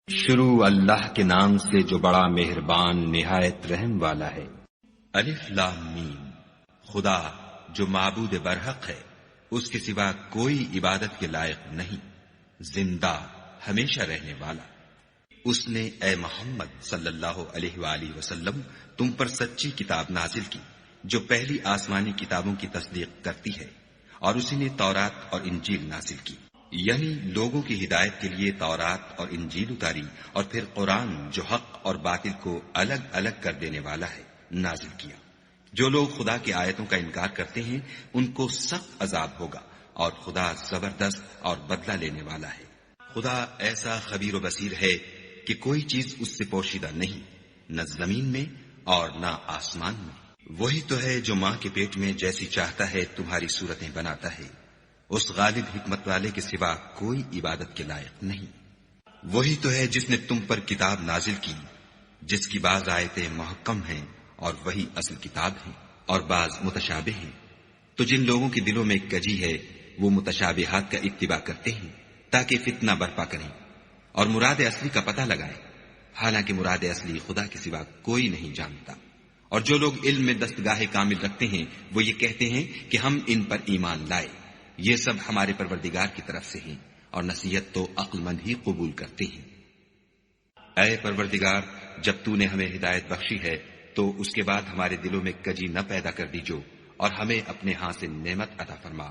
شروع اللہ کے نام سے جو بڑا مہربان نہایت رحم والا ہے۔ الف لام میم، خدا جو معبود برحق ہے، اس کے سوا کوئی عبادت کے لائق نہیں، زندہ ہمیشہ رہنے والا۔ اس نے اے محمد صلی اللہ علیہ وآلہ وسلم تم پر سچی کتاب نازل کی جو پہلی آسمانی کتابوں کی تصدیق کرتی ہے، اور اسی نے تورات اور انجیل نازل کی، یعنی لوگوں کی ہدایت کے لیے تورات اور انجیل اتاری، اور پھر قرآن جو حق اور باطل کو الگ الگ کر دینے والا ہے نازل کیا۔ جو لوگ خدا کی آیتوں کا انکار کرتے ہیں ان کو سخت عذاب ہوگا، اور خدا زبردست اور بدلہ لینے والا ہے۔ خدا ایسا خبیر و بصیر ہے کہ کوئی چیز اس سے پوشیدہ نہیں، نہ زمین میں اور نہ آسمان میں۔ وہی تو ہے جو ماں کے پیٹ میں جیسی چاہتا ہے تمہاری صورتیں بناتا ہے، اس غالب حکمت والے کے سوا کوئی عبادت کے لائق نہیں۔ وہی تو ہے جس نے تم پر کتاب نازل کی جس کی بعض آیتیں محکم ہیں اور وہی اصل کتاب ہیں، اور بعض متشابہ ہیں۔ تو جن لوگوں کے دلوں میں کجی ہے وہ متشابہات کا اتباع کرتے ہیں تاکہ فتنہ برپا کریں اور مراد اصلی کا پتہ لگائیں، حالانکہ مراد اصلی خدا کے سوا کوئی نہیں جانتا۔ اور جو لوگ علم میں دستگاہ کامل رکھتے ہیں وہ یہ کہتے ہیں کہ ہم ان پر ایمان لائے، یہ سب ہمارے پروردگار کی طرف سے ہیں، اور نصیحت تو عقل مند ہی قبول کرتے ہیں۔ اے پروردگار، جب تو نے ہمیں ہدایت بخشی ہے تو اس کے بعد ہمارے دلوں میں کجی نہ پیدا کر دیجو، اور ہمیں اپنے ہاں سے نعمت عطا فرما،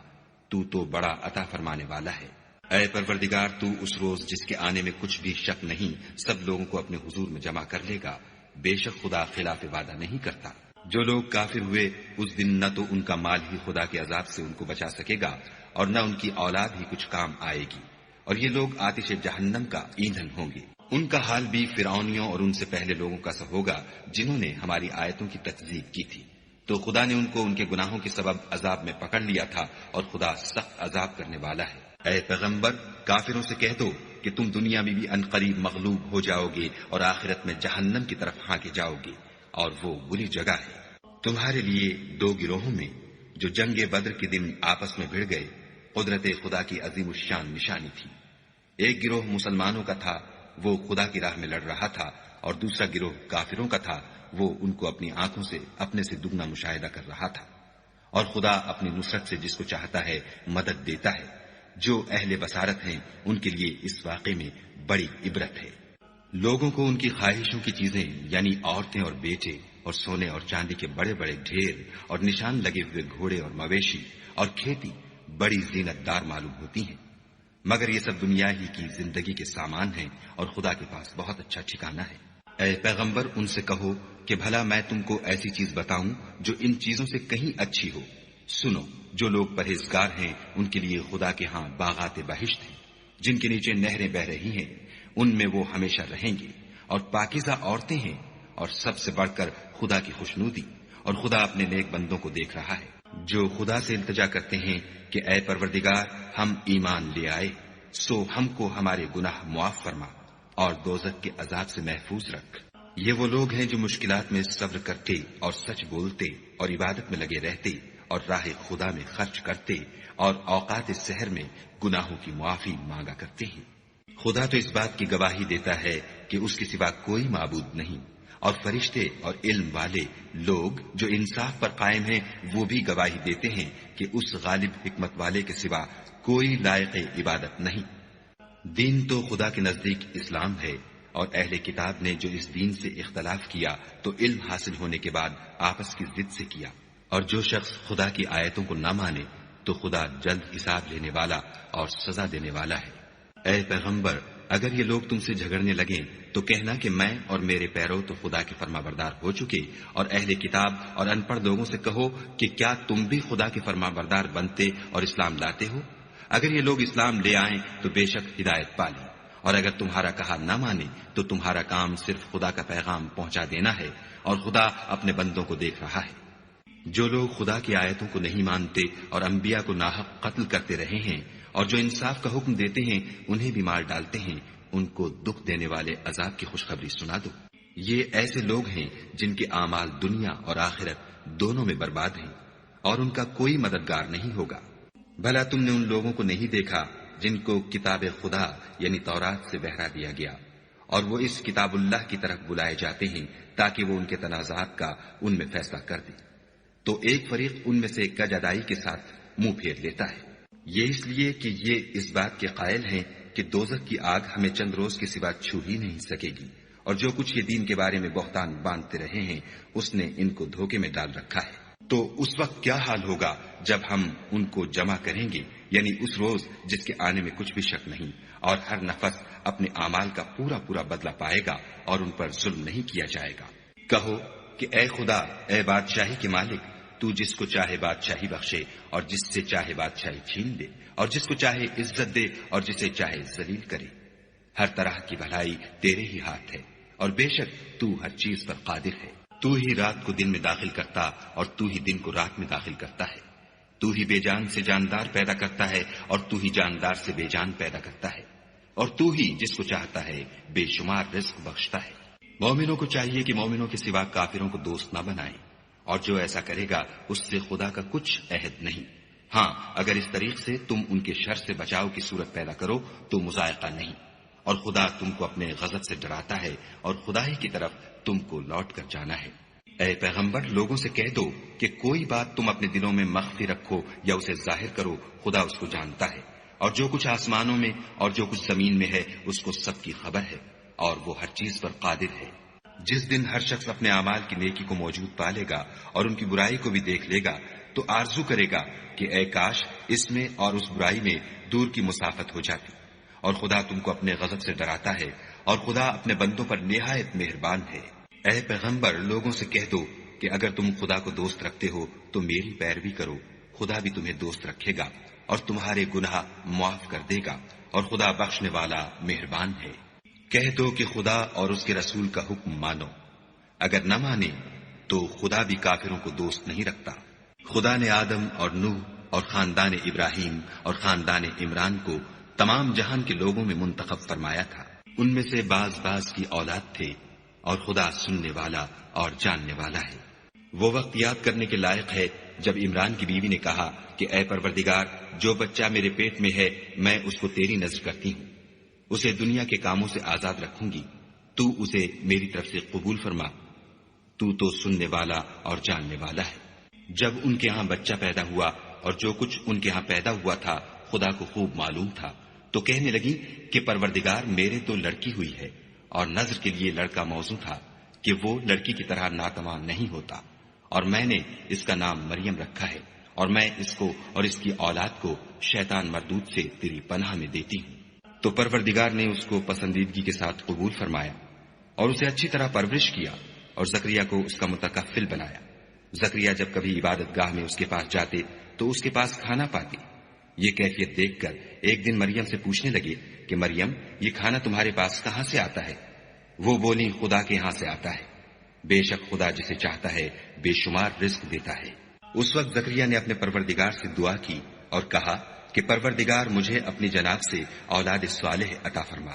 تو بڑا عطا فرمانے والا ہے۔ اے پروردگار، تو اس روز جس کے آنے میں کچھ بھی شک نہیں سب لوگوں کو اپنے حضور میں جمع کر لے گا، بے شک خدا خلاف وعدہ نہیں کرتا۔ جو لوگ کافر ہوئے اس دن نہ تو ان کا مال ہی خدا کے عذاب سے ان کو بچا سکے گا اور نہ ان کی اولاد ہی کچھ کام آئے گی، اور یہ لوگ آتش جہنم کا ایندھن ہوں گے۔ ان کا حال بھی فرعونیوں اور ان سے پہلے لوگوں کا سا ہوگا جنہوں نے ہماری آیتوں کی تکذیب کی تھی، تو خدا نے ان کو ان کے گناہوں کے سبب عذاب میں پکڑ لیا تھا، اور خدا سخت عذاب کرنے والا ہے۔ اے پیغمبر، کافروں سے کہہ دو کہ تم دنیا میں بھی عنقریب مغلوب ہو جاؤ گے اور آخرت میں جہنم کی طرف ہانکے جاؤ گے، اور وہ بری جگہ ہے۔ تمہارے لیے دو گروہوں میں جو جنگ بدر کے دن آپس میں بھڑ گئے قدرت خدا کی عظیم الشان نشانی تھی۔ ایک گروہ مسلمانوں کا تھا، وہ خدا کی راہ میں لڑ رہا تھا، اور دوسرا گروہ کافروں کا تھا، وہ ان کو اپنی آنکھوں سے اپنے سے دگنا مشاہدہ کر رہا تھا۔ اور خدا اپنی نصرت سے جس کو چاہتا ہے مدد دیتا ہے۔ جو اہل بصارت ہیں ان کے لیے اس واقعے میں بڑی عبرت ہے۔ لوگوں کو ان کی خواہشوں کی چیزیں یعنی عورتیں اور بیٹے اور سونے اور چاندی کے بڑے بڑے ڈھیر اور نشان لگے ہوئے گھوڑے اور مویشی اور کھیتی بڑی زینت دار معلوم ہوتی ہیں، مگر یہ سب دنیا ہی کی زندگی کے سامان ہیں، اور خدا کے پاس بہت اچھا ٹھکانہ ہے۔ اے پیغمبر، ان سے کہو کہ بھلا میں تم کو ایسی چیز بتاؤں جو ان چیزوں سے کہیں اچھی ہو۔ سنو، جو لوگ پرہیزگار ہیں ان کے لیے خدا کے ہاں باغات بہشت ہیں جن کے نیچے نہریں بہ رہی ہیں، ان میں وہ ہمیشہ رہیں گے، اور پاکیزہ عورتیں ہیں، اور سب سے بڑھ کر خدا کی خوشنودی، اور خدا اپنے نیک بندوں کو دیکھ رہا ہے جو خدا سے التجا کرتے ہیں کہ اے پروردگار، ہم ایمان لے آئے، سو ہم کو ہمارے گناہ معاف فرما اور دوزخ کے عذاب سے محفوظ رکھ۔ یہ وہ لوگ ہیں جو مشکلات میں صبر کرتے اور سچ بولتے اور عبادت میں لگے رہتے اور راہ خدا میں خرچ کرتے اور اوقات سحر میں گناہوں کی معافی مانگا کرتے ہیں۔ خدا تو اس بات کی گواہی دیتا ہے کہ اس کے سوا کوئی معبود نہیں، اور فرشتے اور علم والے لوگ جو انصاف پر قائم ہیں وہ بھی گواہی دیتے ہیں کہ اس غالب حکمت والے کے سوا کوئی لائق عبادت نہیں۔ دین تو خدا کے نزدیک اسلام ہے، اور اہل کتاب نے جو اس دین سے اختلاف کیا تو علم حاصل ہونے کے بعد آپس کی ضد سے کیا، اور جو شخص خدا کی آیتوں کو نہ مانے تو خدا جلد حساب لینے والا اور سزا دینے والا ہے۔ اے پیغمبر، اگر یہ لوگ تم سے جھگڑنے لگیں تو کہنا کہ میں اور میرے پیرو تو خدا کے فرما بردار ہو چکے، اور اہل کتاب اور ان پڑھ لوگوں سے کہو کہ کیا تم بھی خدا کے فرما بردار بنتے اور اسلام لاتے ہو؟ اگر یہ لوگ اسلام لے آئیں تو بے شک ہدایت پالیں، اور اگر تمہارا کہا نہ مانے تو تمہارا کام صرف خدا کا پیغام پہنچا دینا ہے، اور خدا اپنے بندوں کو دیکھ رہا ہے۔ جو لوگ خدا کی آیتوں کو نہیں مانتے اور انبیاء کو ناحق قتل کرتے رہے ہیں، اور جو انصاف کا حکم دیتے ہیں انہیں بھی مار ڈالتے ہیں، ان کو دکھ دینے والے عذاب کی خوشخبری سنا دو۔ یہ ایسے لوگ ہیں جن کے اعمال دنیا اور آخرت دونوں میں برباد ہیں، اور ان کا کوئی مددگار نہیں ہوگا۔ بھلا تم نے ان لوگوں کو نہیں دیکھا جن کو کتاب خدا یعنی تورات سے بہرا دیا گیا، اور وہ اس کتاب اللہ کی طرف بلائے جاتے ہیں تاکہ وہ ان کے تنازعات کا ان میں فیصلہ کر دے، تو ایک فریق ان میں سے کج ادائی کے ساتھ منہ پھیر لیتا ہے۔ یہ اس لیے کہ یہ اس بات کے قائل ہیں کہ دوزخ کی آگ ہمیں چند روز کے سوا چھو ہی نہیں سکے گی، اور جو کچھ یہ دین کے بارے میں بہتان باندھتے رہے ہیں اس نے ان کو دھوکے میں ڈال رکھا ہے۔ تو اس وقت کیا حال ہوگا جب ہم ان کو جمع کریں گے، یعنی اس روز جس کے آنے میں کچھ بھی شک نہیں، اور ہر نفس اپنے اعمال کا پورا پورا بدلہ پائے گا اور ان پر ظلم نہیں کیا جائے گا۔ کہو کہ اے خدا، اے بادشاہی کے مالک، تو جس کو چاہے بادشاہی بخشے اور جس سے چاہے بادشاہی چھین دے، اور جس کو چاہے عزت دے اور جسے چاہے ذلیل کرے۔ ہر طرح کی بھلائی تیرے ہی ہاتھ ہے، اور بے شک تو ہر چیز پر قادر ہے۔ تو ہی رات کو دن میں داخل کرتا اور تو ہی دن کو رات میں داخل کرتا ہے۔ تو ہی بے جان سے جاندار پیدا کرتا ہے اور تو ہی جاندار سے بے جان پیدا کرتا ہے، اور تو ہی جس کو چاہتا ہے بے شمار رزق بخشتا ہے۔ مومنوں کو چاہیے کہ مومنوں کے سوا کافروں کو دوست نہ بنائیں، اور جو ایسا کرے گا اس سے خدا کا کچھ عہد نہیں۔ ہاں، اگر اس طریق سے تم ان کے شر سے بچاؤ کی صورت پیدا کرو تو مذائقہ نہیں، اور خدا تم کو اپنے غضب سے ڈراتا ہے اور خدا ہی کی طرف تم کو لوٹ کر جانا ہے۔ اے پیغمبر، لوگوں سے کہہ دو کہ کوئی بات تم اپنے دلوں میں مخفی رکھو یا اسے ظاہر کرو، خدا اس کو جانتا ہے، اور جو کچھ آسمانوں میں اور جو کچھ زمین میں ہے اس کو سب کی خبر ہے، اور وہ ہر چیز پر قادر ہے۔ جس دن ہر شخص اپنے اعمال کی نیکی کو موجود پا لے گا اور ان کی برائی کو بھی دیکھ لے گا تو آرزو کرے گا کہ اے کاش اس میں اور اس برائی میں دور کی مسافت ہو جاتی۔ اور خدا تم کو اپنے غضب سے ڈراتا ہے، اور خدا اپنے بندوں پر نہایت مہربان ہے۔ اے پیغمبر، لوگوں سے کہہ دو کہ اگر تم خدا کو دوست رکھتے ہو تو میری پیروی کرو، خدا بھی تمہیں دوست رکھے گا اور تمہارے گناہ معاف کر دے گا، اور خدا بخشنے والا مہربان ہے۔ کہہ دو کہ خدا اور اس کے رسول کا حکم مانو، اگر نہ مانے تو خدا بھی کافروں کو دوست نہیں رکھتا۔ خدا نے آدم اور نوح اور خاندان ابراہیم اور خاندان عمران کو تمام جہان کے لوگوں میں منتخب فرمایا تھا، ان میں سے بعض بعض کی اولاد تھے، اور خدا سننے والا اور جاننے والا ہے۔ وہ وقت یاد کرنے کے لائق ہے جب عمران کی بیوی نے کہا کہ اے پروردگار، جو بچہ میرے پیٹ میں ہے میں اس کو تیری نذر کرتی ہوں، اسے دنیا کے کاموں سے آزاد رکھوں گی، تو اسے میری طرف سے قبول فرما، تو سننے والا اور جاننے والا ہے۔ جب ان کے ہاں بچہ پیدا ہوا اور جو کچھ ان کے ہاں پیدا ہوا تھا خدا کو خوب معلوم تھا، تو کہنے لگی کہ پروردگار، میرے تو لڑکی ہوئی ہے، اور نذر کے لیے لڑکا موزوں تھا کہ وہ لڑکی کی طرح ناتواں نہیں ہوتا، اور میں نے اس کا نام مریم رکھا ہے، اور میں اس کو اور اس کی اولاد کو شیطان مردود سے تیری پناہ میں دیتی ہوں۔ تو پروردگار نے اس کو پسندیدگی کے ساتھ قبول فرمایا اور اسے اچھی طرح پرورش کیا، اور زکریا کو اس کا متکفل بنایا۔ زکریا جب کبھی عبادت گاہ میں اس کے پاس جاتے تو اس کے پاس کھانا پاتے۔ یہ کیفیت دیکھ کر ایک دن مریم سے پوچھنے لگے کہ مریم، یہ کھانا تمہارے پاس کہاں سے آتا ہے؟ وہ بولی، خدا کے ہاں سے آتا ہے، بے شک خدا جسے چاہتا ہے بے شمار رزق دیتا ہے۔ اس وقت زکریا نے اپنے پروردگار سے دعا کی اور کہا کہ پروردگار، مجھے اپنی جناب سے اولاد صالح عطا فرما،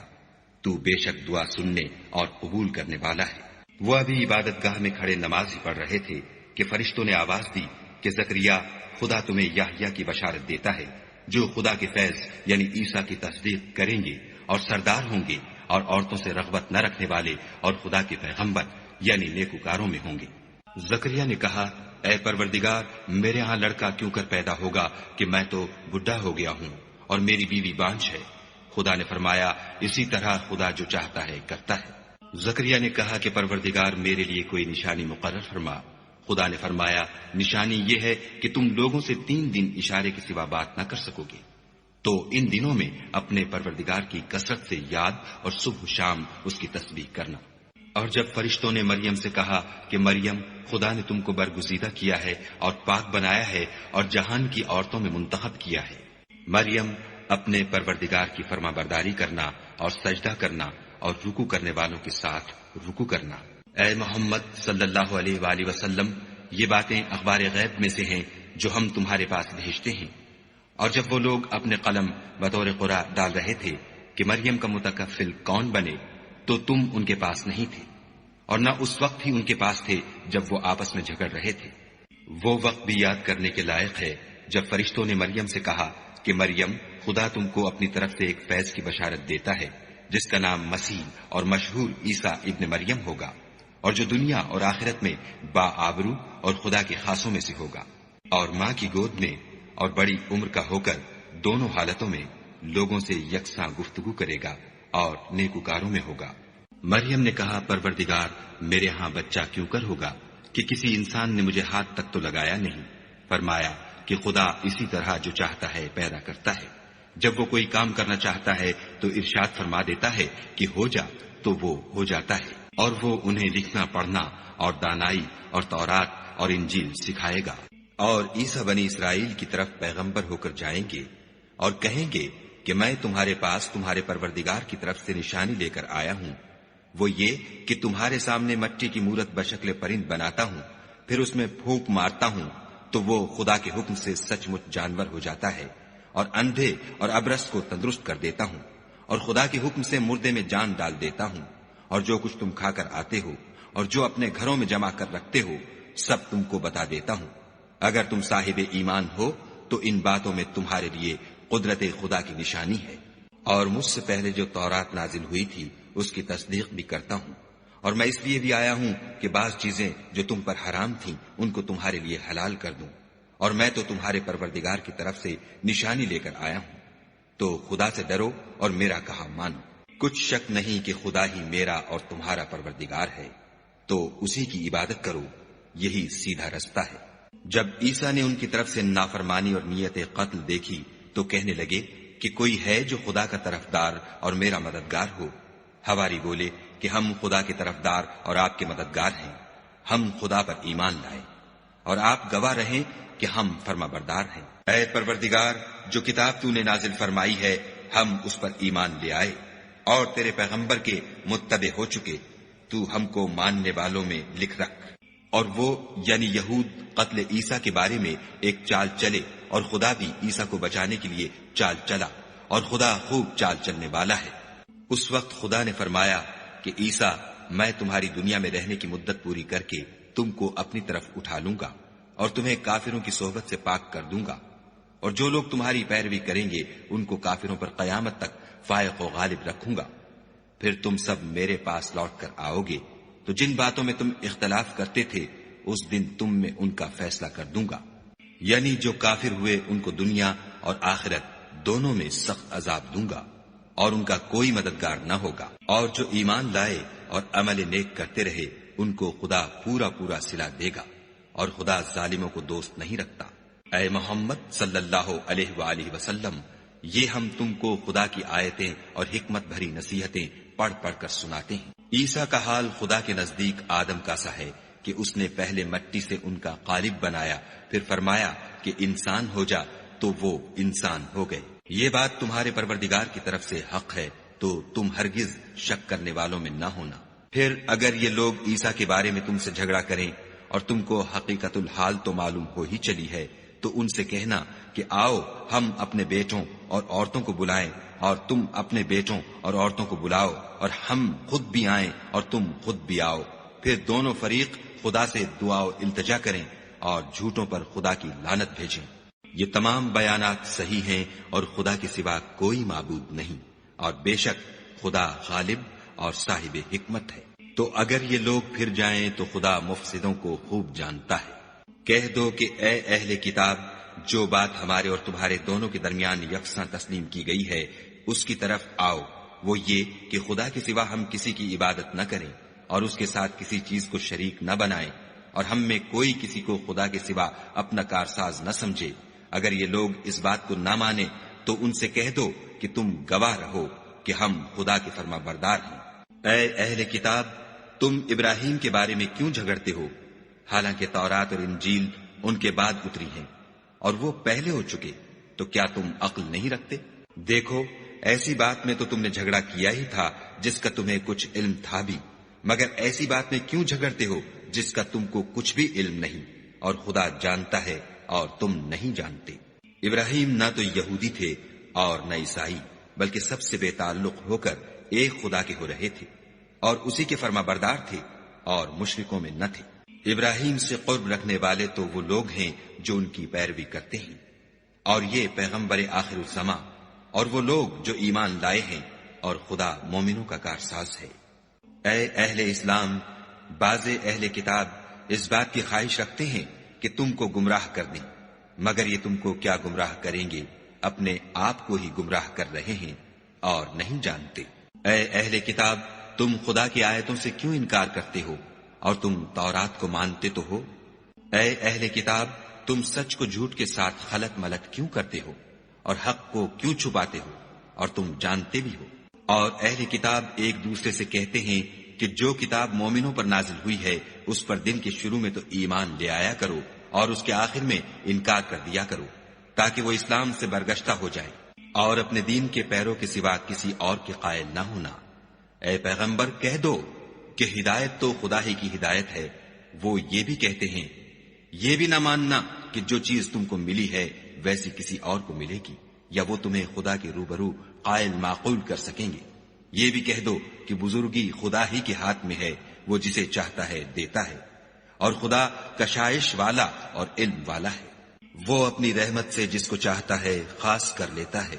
تو بے شک دعا سننے اور قبول کرنے والا ہے۔ وہ ابھی عبادت گاہ میں کھڑے نماز ہی پڑھ رہے تھے کہ فرشتوں نے آواز دی کہ زکریا، خدا تمہیں یحییٰ کی بشارت دیتا ہے، جو خدا کے فیض یعنی عیسیٰ کی تصدیق کریں گے اور سردار ہوں گے اور عورتوں سے رغبت نہ رکھنے والے اور خدا کے پیغمبر یعنی نیکوکاروں میں ہوں گے۔ زکریا نے کہا، اے پروردگار، میرے ہاں لڑکا کیوں کر پیدا ہوگا کہ میں تو بڈھا ہو گیا ہوں اور میری بیوی بانجھ ہے۔ خدا نے فرمایا، اسی طرح خدا جو چاہتا ہے کرتا ہے۔ زکریا نے کہا کہ پروردگار، میرے لیے کوئی نشانی مقرر فرما۔ خدا نے فرمایا، نشانی یہ ہے کہ تم لوگوں سے 3 دن اشارے کے سوا بات نہ کر سکو گے، تو ان دنوں میں اپنے پروردگار کی کثرت سے یاد اور صبح و شام اس کی تسبیح کرنا۔ اور جب فرشتوں نے مریم سے کہا کہ مریم، خدا نے تم کو برگزیدہ کیا ہے اور پاک بنایا ہے اور جہان کی عورتوں میں منتخب کیا ہے، مریم، اپنے پروردگار کی فرما برداری کرنا اور سجدہ کرنا اور رکوع کرنے والوں کے ساتھ رکوع کرنا۔ اے محمد صلی اللہ علیہ وآلہ وسلم، یہ باتیں اخبار غیب میں سے ہیں جو ہم تمہارے پاس بھیجتے ہیں۔ اور جب وہ لوگ اپنے قلم بطور قرآ ڈال رہے تھے کہ مریم کا متکفل کون بنے، تو تم ان کے پاس نہیں تھے، اور نہ اس وقت ہی ان کے پاس تھے جب وہ آپس میں جھگڑ رہے تھے۔ وہ وقت بھی یاد کرنے کے لائق ہے جب فرشتوں نے مریم سے کہا کہ مریم، خدا تم کو اپنی طرف سے ایک فیض کی بشارت دیتا ہے جس کا نام مسیح اور مشہور عیسیٰ ابن مریم ہوگا، اور جو دنیا اور آخرت میں باآبرو اور خدا کے خاصوں میں سے ہوگا، اور ماں کی گود میں اور بڑی عمر کا ہو کر دونوں حالتوں میں لوگوں سے یکساں گفتگو کرے گا اور نیکوکاروں میں ہوگا۔ مریم نے کہا، پروردگار، میرے ہاں بچہ کیوں کر ہوگا کہ کسی انسان نے مجھے ہاتھ تک تو لگایا نہیں۔ فرمایا کہ خدا اسی طرح جو چاہتا ہے پیدا کرتا ہے، جب وہ کوئی کام کرنا چاہتا ہے تو ارشاد فرما دیتا ہے کہ ہو جا، تو وہ ہو جاتا ہے، اور وہ انہیں لکھنا پڑھنا اور دانائی اور تورات اور انجیل سکھائے گا۔ اور عیسیٰ بنی اسرائیل کی طرف پیغمبر ہو کر جائیں گے اور کہیں گے کہ میں تمہارے پاس تمہارے پروردگار کی طرف سے نشانی لے کر آیا ہوں، وہ یہ کہ تمہارے سامنے مٹی کی مورت بشکل پرند بناتا ہوں، پھر اس میں پھونک مارتا ہوں تو وہ خدا کے حکم سے سچ مچ جانور ہو جاتا ہے، اور اندھے اور ابرص کو تندرست کر دیتا ہوں، اور خدا کے حکم سے مردے میں جان ڈال دیتا ہوں، اور جو کچھ تم کھا کر آتے ہو اور جو اپنے گھروں میں جمع کر رکھتے ہو سب تم کو بتا دیتا ہوں۔ اگر تم صاحب ایمان ہو تو ان باتوں میں تمہارے لیے قدرت خدا کی نشانی ہے، اور مجھ سے پہلے جو تورات نازل ہوئی تھی اس کی تصدیق بھی کرتا ہوں، اور میں اس لیے بھی آیا ہوں کہ بعض چیزیں جو تم پر حرام تھیں ان کو تمہارے لیے حلال کر دوں، اور میں تو تمہارے پروردگار کی طرف سے نشانی لے کر آیا ہوں، تو خدا سے ڈرو اور میرا کہا مانو۔ کچھ شک نہیں کہ خدا ہی میرا اور تمہارا پروردگار ہے، تو اسی کی عبادت کرو، یہی سیدھا رستہ ہے۔ جب عیسیٰ نے ان کی طرف سے نافرمانی اور نیت قتل دیکھی تو کہنے لگے کہ کوئی ہے جو خدا کا طرفدار اور میرا مددگار ہو؟ حواری بولے کہ ہم خدا کے طرفدار اور آپ کے مددگار ہیں، ہم خدا پر ایمان لائے اور آپ گواہ رہیں کہ ہم فرما بردار ہیں۔ اے پروردگار، جو کتاب تو نے نازل فرمائی ہے ہم اس پر ایمان لے آئے اور تیرے پیغمبر کے متبع ہو چکے، تو ہم کو ماننے والوں میں لکھ رکھ۔ اور وہ یعنی یہود قتل عیسیٰ کے بارے میں ایک چال چلے، اور خدا بھی عیسیٰ کو بچانے کے لیے چال چلا، اور خدا خوب چال چلنے والا ہے۔ اس وقت خدا نے فرمایا کہ عیسیٰ، میں تمہاری دنیا میں رہنے کی مدت پوری کر کے تم کو اپنی طرف اٹھا لوں گا اور تمہیں کافروں کی صحبت سے پاک کر دوں گا، اور جو لوگ تمہاری پیروی کریں گے ان کو کافروں پر قیامت تک فائق و غالب رکھوں گا۔ پھر تم سب میرے پاس لوٹ کر آؤ گے تو جن باتوں میں تم اختلاف کرتے تھے اس دن تم میں ان کا فیصلہ کر دوں گا، یعنی جو کافر ہوئے ان کو دنیا اور آخرت دونوں میں سخت عذاب دوں گا، اور ان کا کوئی مددگار نہ ہوگا۔ اور جو ایمان لائے اور عمل نیک کرتے رہے ان کو خدا پورا پورا صلہ دے گا، اور خدا ظالموں کو دوست نہیں رکھتا۔ اے محمد صلی اللہ علیہ وآلہ وسلم، یہ ہم تم کو خدا کی آیتیں اور حکمت بھری نصیحتیں پڑھ پڑھ کر سناتے ہیں۔ عیسیٰ کا حال خدا کے نزدیک آدم کا سا ہے کہ اس نے پہلے مٹی سے ان کا قالب بنایا، پھر فرمایا کہ انسان ہو جا، تو وہ انسان ہو گئے۔ یہ بات تمہارے پروردگار کی طرف سے حق ہے، تو تم ہرگز شک کرنے والوں میں نہ ہونا۔ پھر اگر یہ لوگ عیسیٰ کے بارے میں تم سے جھگڑا کریں اور تم کو حقیقت الحال تو معلوم ہو ہی چلی ہے، تو ان سے کہنا کہ آؤ ہم اپنے بیٹوں اور عورتوں کو بلائیں، اور تم اپنے بیٹوں اور عورتوں کو بلاؤ، اور ہم خود بھی آئیں اور تم خود بھی آؤ، پھر دونوں فریق خدا سے دعا و التجا کریں اور جھوٹوں پر خدا کی لعنت بھیجیں۔ یہ تمام بیانات صحیح ہیں اور خدا کے سوا کوئی معبود نہیں، اور بے شک خدا غالب اور صاحب حکمت ہے۔ تو اگر یہ لوگ پھر جائیں تو خدا مفسدوں کو خوب جانتا ہے۔ کہہ دو کہ اے اہل کتاب، جو بات ہمارے اور تمہارے دونوں کے درمیان یکساں تسلیم کی گئی ہے اس کی طرف آؤ، وہ یہ کہ خدا کے سوا ہم کسی کی عبادت نہ کریں اور اس کے ساتھ کسی چیز کو شریک نہ بنائیں، اور ہم میں کوئی کسی کو خدا کے سوا اپنا کارساز نہ سمجھے۔ اگر یہ لوگ اس بات کو نہ مانے تو ان سے کہہ دو کہ تم گواہ رہو کہ ہم خدا کے فرما بردار ہیں۔ اے اہل کتاب، تم ابراہیم کے بارے میں کیوں جھگڑتے ہو، حالانکہ تورات اور انجیل ان کے بعد اتری ہیں اور وہ پہلے ہو چکے، تو کیا تم عقل نہیں رکھتے؟ دیکھو، ایسی بات میں تو تم نے جھگڑا کیا ہی تھا جس کا تمہیں کچھ علم تھا بھی، مگر ایسی بات میں کیوں جھگڑتے ہو جس کا تم کو کچھ بھی علم نہیں، اور خدا جانتا ہے اور تم نہیں جانتے۔ ابراہیم نہ تو یہودی تھے اور نہ عیسائی، بلکہ سب سے بے تعلق ہو کر ایک خدا کے ہو رہے تھے اور اسی کے فرما بردار تھے اور مشرکوں میں نہ تھے۔ ابراہیم سے قرب رکھنے والے تو وہ لوگ ہیں جو ان کی پیروی کرتے ہیں، اور یہ پیغمبر آخر الزماں اور وہ لوگ جو ایمان لائے ہیں اور خدا مومنوں کا کارساز ہے۔ اے اہل اسلام، بعض اہل کتاب اس بات کی خواہش رکھتے ہیں کہ تم کو گمراہ کر دیں، مگر یہ تم کو کیا گمراہ کریں گے، اپنے آپ کو ہی گمراہ کر رہے ہیں اور نہیں جانتے۔ اے اہل کتاب، تم خدا کی آیتوں سے کیوں انکار کرتے ہو اور تم تورات کو مانتے تو ہو؟ اے اہل کتاب، تم سچ کو جھوٹ کے ساتھ خلط ملط کیوں کرتے ہو اور حق کو کیوں چھپاتے ہو اور تم جانتے بھی ہو؟ اور اہل کتاب ایک دوسرے سے کہتے ہیں کہ جو کتاب مومنوں پر نازل ہوئی ہے اس پر دن کے شروع میں تو ایمان لے آیا کرو اور اس کے آخر میں انکار کر دیا کرو، تاکہ وہ اسلام سے برگشتہ ہو جائے اور اپنے دین کے پیروں کے سوا کسی اور کے قائل نہ ہونا۔ اے پیغمبر، کہہ دو کہ ہدایت تو خدا ہی کی ہدایت ہے۔ وہ یہ بھی کہتے ہیں یہ بھی نہ ماننا کہ جو چیز تم کو ملی ہے ویسی کسی اور کو ملے گی، یا وہ تمہیں خدا کے روبرو قائل معقول کر سکیں گے۔ یہ بھی کہہ دو کہ بزرگی خدا ہی کے ہاتھ میں ہے، وہ جسے چاہتا ہے دیتا ہے، اور خدا کشائش والا اور علم والا ہے۔ وہ اپنی رحمت سے جس کو چاہتا ہے خاص کر لیتا ہے،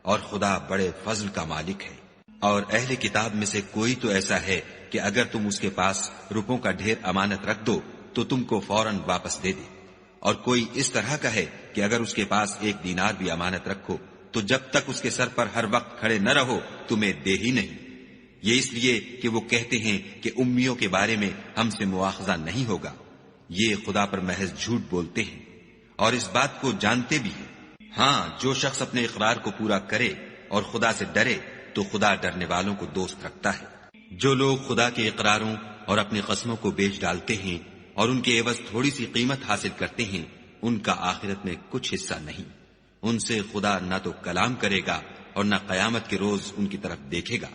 اور خدا بڑے فضل کا مالک ہے۔ اور اہل کتاب میں سے کوئی تو ایسا ہے کہ اگر تم اس کے پاس روپوں کا ڈھیر امانت رکھ دو تو تم کو فوراً واپس دے دے، اور کوئی اس طرح کا ہے کہ اگر اس کے پاس 1 دینار بھی امانت رکھو تو جب تک اس کے سر پر ہر وقت کھڑے نہ رہو تمہیں دے ہی نہیں۔ یہ اس لیے کہ وہ کہتے ہیں کہ امیوں کے بارے میں ہم سے مواخذہ نہیں ہوگا۔ یہ خدا پر محض جھوٹ بولتے ہیں اور اس بات کو جانتے بھی ہیں۔ ہاں، جو شخص اپنے اقرار کو پورا کرے اور خدا سے ڈرے تو خدا ڈرنے والوں کو دوست رکھتا ہے۔ جو لوگ خدا کے اقراروں اور اپنی قسموں کو بیچ ڈالتے ہیں اور ان کے عوض تھوڑی سی قیمت حاصل کرتے ہیں، ان کا آخرت میں کچھ حصہ نہیں۔ ان سے خدا نہ تو کلام کرے گا اور نہ قیامت کے روز ان کی طرف دیکھے گا،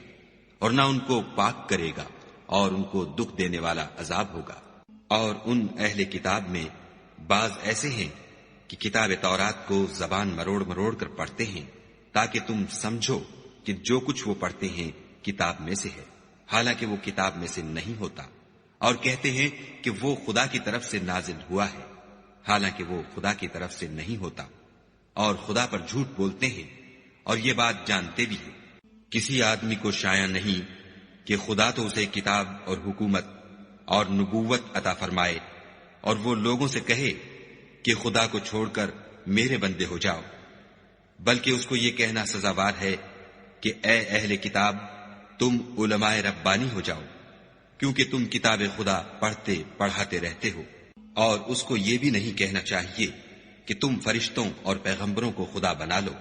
اور نہ ان کو پاک کرے گا، اور ان کو دکھ دینے والا عذاب ہوگا۔ اور ان اہل کتاب میں بعض ایسے ہیں کہ کتاب تورات کو زبان مروڑ مروڑ کر پڑھتے ہیں تاکہ تم سمجھو کہ جو کچھ وہ پڑھتے ہیں کتاب میں سے ہے، حالانکہ وہ کتاب میں سے نہیں ہوتا، اور کہتے ہیں کہ وہ خدا کی طرف سے نازل ہوا ہے، حالانکہ وہ خدا کی طرف سے نہیں ہوتا، اور خدا پر جھوٹ بولتے ہیں اور یہ بات جانتے بھی ہیں۔ کسی آدمی کو شایع نہیں کہ خدا تو اسے کتاب اور حکومت اور نبوت عطا فرمائے اور وہ لوگوں سے کہے کہ خدا کو چھوڑ کر میرے بندے ہو جاؤ، بلکہ اس کو یہ کہنا سزاوار ہے کہ اے اہل کتاب، تم علماء ربانی ہو جاؤ، کیونکہ تم کتاب خدا پڑھتے پڑھاتے رہتے ہو۔ اور اس کو یہ بھی نہیں کہنا چاہیے کہ تم فرشتوں اور پیغمبروں کو خدا بنا لو۔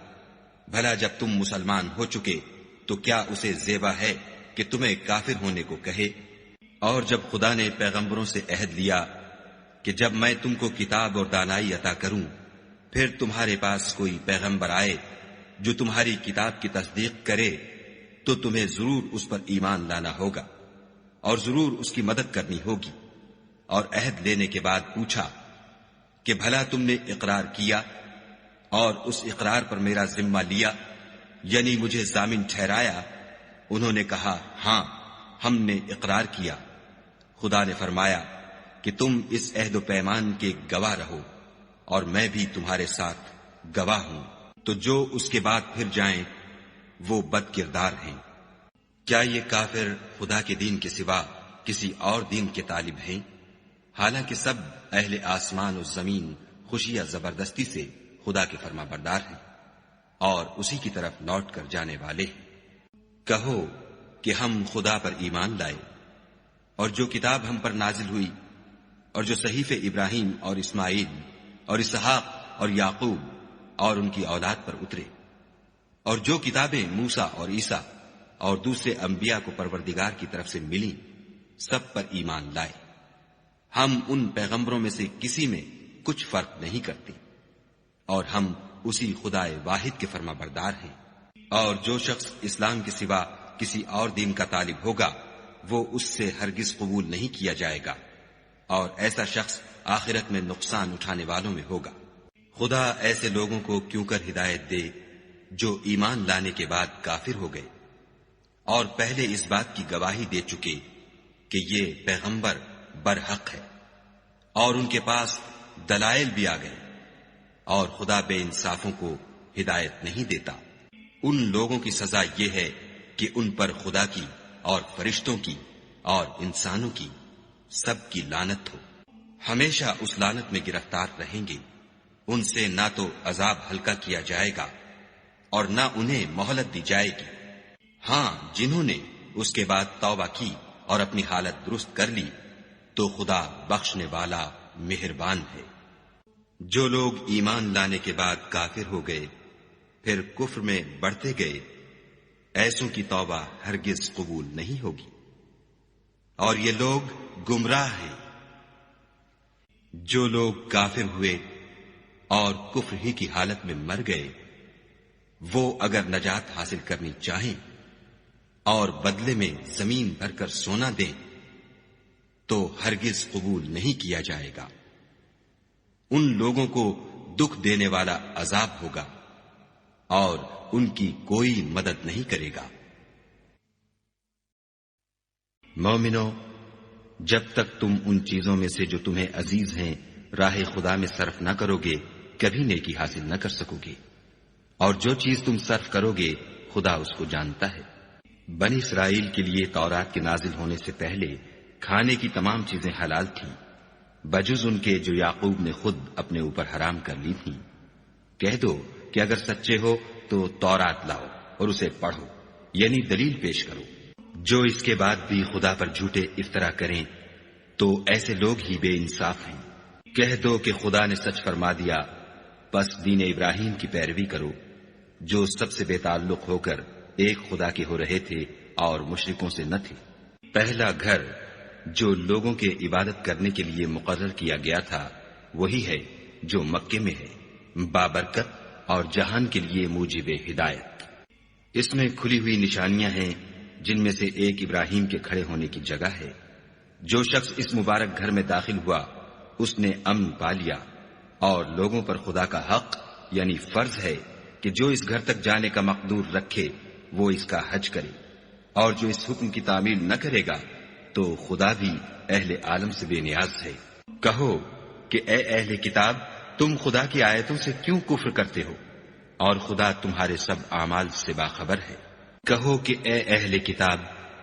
بھلا جب تم مسلمان ہو چکے تو کیا اسے زیبا ہے کہ تمہیں کافر ہونے کو کہے؟ اور جب خدا نے پیغمبروں سے عہد لیا کہ جب میں تم کو کتاب اور دانائی عطا کروں، پھر تمہارے پاس کوئی پیغمبر آئے جو تمہاری کتاب کی تصدیق کرے تو تمہیں ضرور اس پر ایمان لانا ہوگا اور ضرور اس کی مدد کرنی ہوگی۔ اور عہد لینے کے بعد پوچھا کہ بھلا تم نے اقرار کیا اور اس اقرار پر میرا ذمہ لیا، یعنی مجھے ضامن ٹھہرایا؟ انہوں نے کہا ہاں، ہم نے اقرار کیا۔ خدا نے فرمایا کہ تم اس عہد و پیمان کے گواہ رہو اور میں بھی تمہارے ساتھ گواہ ہوں۔ تو جو اس کے بعد پھر جائیں وہ بد کردار ہیں۔ کیا یہ کافر خدا کے دین کے سوا کسی اور دین کے طالب ہیں؟ حالانکہ سب اہل آسمان و زمین خوشی یا زبردستی سے خدا کے فرما بردار ہیں اور اسی کی طرف لوٹ کر جانے والے ہیں۔ کہو کہ ہم خدا پر ایمان لائے اور جو کتاب ہم پر نازل ہوئی اور جو صحیفے ابراہیم اور اسماعیل اور اسحاق اور یعقوب اور ان کی اولاد پر اترے، اور جو کتابیں موسیٰ اور عیسیٰ اور دوسرے انبیاء کو پروردگار کی طرف سے ملی، سب پر ایمان لائے۔ ہم ان پیغمبروں میں سے کسی میں کچھ فرق نہیں کرتے، اور ہم اسی خدا واحد کے فرما بردار ہیں۔ اور جو شخص اسلام کے سوا کسی اور دین کا طالب ہوگا وہ اس سے ہرگز قبول نہیں کیا جائے گا، اور ایسا شخص آخرت میں نقصان اٹھانے والوں میں ہوگا۔ خدا ایسے لوگوں کو کیوں کر ہدایت دے جو ایمان لانے کے بعد کافر ہو گئے اور پہلے اس بات کی گواہی دے چکے کہ یہ پیغمبر برحق ہے، اور ان کے پاس دلائل بھی آ گئے، اور خدا بے انصافوں کو ہدایت نہیں دیتا۔ ان لوگوں کی سزا یہ ہے کہ ان پر خدا کی اور فرشتوں کی اور انسانوں کی سب کی لعنت ہو، ہمیشہ اس لعنت میں گرفتار رہیں گے۔ ان سے نہ تو عذاب ہلکا کیا جائے گا اور نہ انہیں مہلت دی جائے گی۔ ہاں، جنہوں نے اس کے بعد توبہ کی اور اپنی حالت درست کر لی تو خدا بخشنے والا مہربان ہے۔ جو لوگ ایمان لانے کے بعد کافر ہو گئے پھر کفر میں بڑھتے گئے، ایسوں کی توبہ ہرگز قبول نہیں ہوگی، اور یہ لوگ گمراہ ہیں۔ جو لوگ کافر ہوئے اور کفر ہی کی حالت میں مر گئے، وہ اگر نجات حاصل کرنی چاہیں اور بدلے میں زمین بھر کر سونا دیں تو ہرگز قبول نہیں کیا جائے گا۔ ان لوگوں کو دکھ دینے والا عذاب ہوگا اور ان کی کوئی مدد نہیں کرے گا۔ مومنو، جب تک تم ان چیزوں میں سے جو تمہیں عزیز ہیں راہ خدا میں صرف نہ کرو گے کبھی نیکی حاصل نہ کر سکو گے، اور جو چیز تم صرف کرو گے خدا اس کو جانتا ہے۔ بنی اسرائیل کے لیے تورات کے نازل ہونے سے پہلے کھانے کی تمام چیزیں حلال تھیں بجز ان کے جو یعقوب نے خود اپنے اوپر حرام کر لی تھیں۔ کہہ دو کہ اگر سچے ہو تو تورات لاؤ اور اسے پڑھو، یعنی دلیل پیش کرو۔ جو اس کے بعد بھی خدا پر جھوٹے افطرا کریں تو ایسے لوگ ہی بے انصاف ہیں۔ کہہ دو کہ خدا نے سچ فرما دیا، پس دین ابراہیم کی پیروی کرو، جو سب سے بے تعلق ہو کر ایک خدا کے ہو رہے تھے اور مشرکوں سے نہ تھے۔ پہلا گھر جو لوگوں کے عبادت کرنے کے لیے مقرر کیا گیا تھا وہی ہے جو مکے میں ہے، بابرکت اور جہان کے لیے موجب ہدایت۔ اس میں کھلی ہوئی نشانیاں ہیں جن میں سے ایک ابراہیم کے کھڑے ہونے کی جگہ ہے۔ جو شخص اس مبارک گھر میں داخل ہوا اس نے امن پا لیا، اور لوگوں پر خدا کا حق یعنی فرض ہے کہ جو اس گھر تک جانے کا مقدور رکھے وہ اس کا حج کرے، اور جو اس حکم کی تعمیل نہ کرے گا تو خدا بھی اہل عالم سے بے نیاز ہے۔ کہو کہ اے اہل کتاب، تم خدا کی آیتوں سے کیوں کفر کرتے ہو اور خدا تمہارے سب اعمال سے باخبر ہے۔ کہو کہ اے اہل کتاب،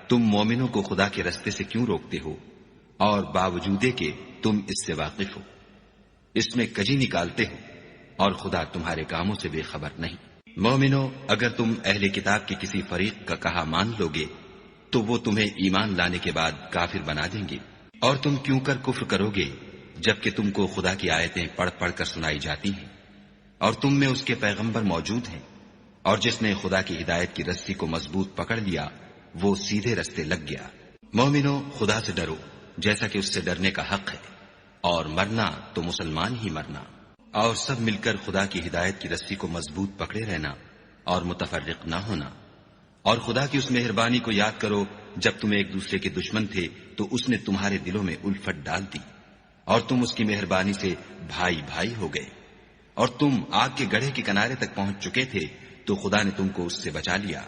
تم مومنوں کو خدا کے رستے سے کیوں روکتے ہو اور باوجود کہ تم اس سے واقف ہو، اس میں کجی نکالتے ہو اور خدا تمہارے کاموں سے بے خبر نہیں۔ مومنو، اگر تم اہل کتاب کے کسی فریق کا کہا مان لو گے تو وہ تمہیں ایمان لانے کے بعد کافر بنا دیں گے، اور تم کیوں کر کفر کرو گے جبکہ تم کو خدا کی آیتیں پڑھ پڑھ کر سنائی جاتی ہیں اور تم میں اس کے پیغمبر موجود ہیں، اور جس نے خدا کی ہدایت کی رسی کو مضبوط پکڑ لیا وہ سیدھے رستے لگ گیا۔ مومنو، خدا سے ڈرو جیسا کہ اس سے ڈرنے کا حق ہے، اور مرنا تو مسلمان ہی مرنا، اور سب مل کر خدا کی ہدایت کی رسی کو مضبوط پکڑے رہنا اور متفرق نہ ہونا۔ اور خدا کی اس مہربانی کو یاد کرو جب تم ایک دوسرے کے دشمن تھے تو اس نے تمہارے دلوں میں الفت ڈال دی اور تم اس کی مہربانی سے بھائی بھائی ہو گئے، اور تم آگ کے گڑھے کے کنارے تک پہنچ چکے تھے تو خدا نے تم کو اس سے بچا لیا۔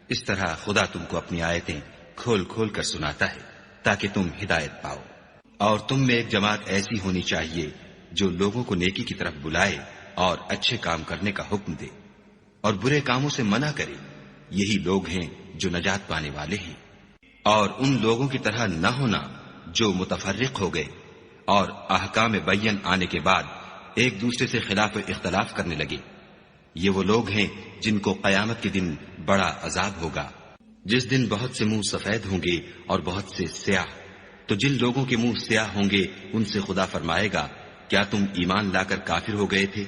اس طرح خدا تم کو اپنی آیتیں کھول کھول کر سناتا ہے تاکہ تم ہدایت پاؤ۔ اور تم میں ایک جماعت ایسی ہونی چاہیے جو لوگوں کو نیکی کی طرف بلائے اور اچھے کام کرنے کا حکم دے اور برے کاموں سے منع کرے، یہی لوگ ہیں جو نجات پانے والے ہیں۔ اور ان لوگوں کی طرح نہ ہونا جو متفرق ہو گئے اور احکام بین آنے کے بعد ایک دوسرے سے خلاف و اختلاف کرنے لگے، یہ وہ لوگ ہیں جن کو قیامت کے دن بڑا عذاب ہوگا، جس دن بہت سے منہ سفید ہوں گے اور بہت سے سیاہ۔ تو جن لوگوں کے منہ سیاہ ہوں گے ان سے خدا فرمائے گا، کیا تم ایمان لا کر کافر ہو گئے تھے؟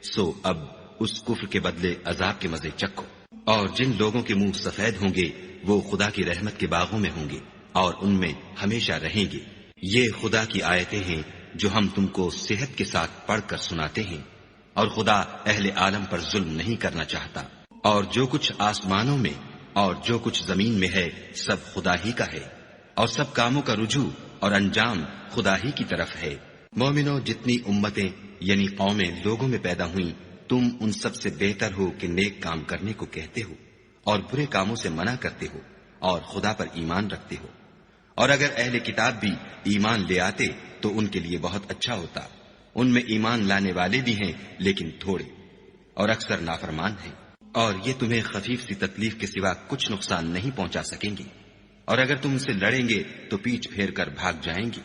سو اب اس کفر کے بدلے عذاب کے مزے چکھو۔ اور جن لوگوں کے منہ سفید ہوں گے وہ خدا کی رحمت کے باغوں میں ہوں گے اور ان میں ہمیشہ رہیں گے۔ یہ خدا کی آیتیں ہیں جو ہم تم کو صحت کے ساتھ پڑھ کر سناتے ہیں، اور خدا اہل عالم پر ظلم نہیں کرنا چاہتا۔ اور جو کچھ آسمانوں میں اور جو کچھ زمین میں ہے سب خدا ہی کا ہے، اور سب کاموں کا رجوع اور انجام خدا ہی کی طرف ہے۔ مومنو، جتنی امتیں یعنی قومیں لوگوں میں پیدا ہوئیں، تم ان سب سے بہتر ہو کہ نیک کام کرنے کو کہتے ہو اور برے کاموں سے منع کرتے ہو اور خدا پر ایمان رکھتے ہو۔ اور اگر اہل کتاب بھی ایمان لے آتے تو ان کے لیے بہت اچھا ہوتا، ان میں ایمان لانے والے بھی ہیں لیکن تھوڑے، اور اکثر نافرمان ہیں۔ اور یہ تمہیں خفیف سی تکلیف کے سوا کچھ نقصان نہیں پہنچا سکیں گے، اور اگر تم ان سے لڑیں گے تو پیٹھ پھیر کر بھاگ جائیں گے،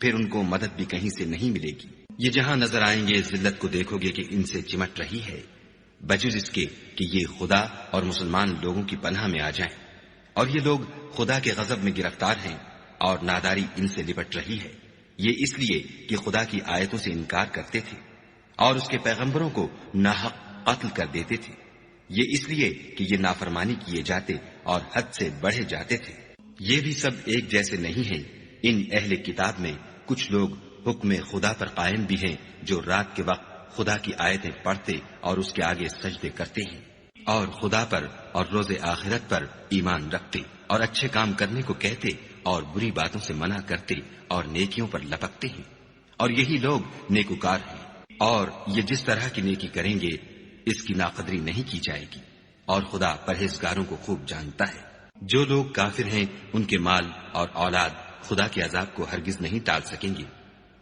پھر ان کو مدد بھی کہیں سے نہیں ملے گی۔ یہ جہاں نظر آئیں گے ذلت کو دیکھو گے کہ ان سے چمٹ رہی ہے، بجز اس کے کہ یہ خدا اور مسلمان لوگوں کی پناہ میں آ جائیں، اور یہ لوگ خدا کے غضب میں گرفتار ہیں اور ناداری ان سے لپٹ رہی ہے۔ یہ اس لیے کہ خدا کی آیتوں سے انکار کرتے تھے اور اس کے پیغمبروں کو ناحق قتل کر دیتے تھے، یہ اس لیے کہ یہ نافرمانی کیے جاتے اور حد سے بڑھے جاتے تھے۔ یہ بھی سب ایک جیسے نہیں ہیں، ان اہل کتاب میں کچھ لوگ حکم خدا پر قائم بھی ہیں، جو رات کے وقت خدا کی آیتیں پڑھتے اور اس کے آگے سجدے کرتے ہیں، اور خدا پر اور روز آخرت پر ایمان رکھتے اور اچھے کام کرنے کو کہتے اور بری باتوں سے منع کرتے اور نیکیوں پر لپکتے ہیں، اور یہی لوگ نیکوکار ہیں۔ اور یہ جس طرح کی نیکی کریں گے اس کی ناقدری نہیں کی جائے گی، اور خدا پرہیزگاروں کو خوب جانتا ہے۔ جو لوگ کافر ہیں ان کے مال اور اولاد خدا کے عذاب کو ہرگز نہیں ٹال سکیں گے،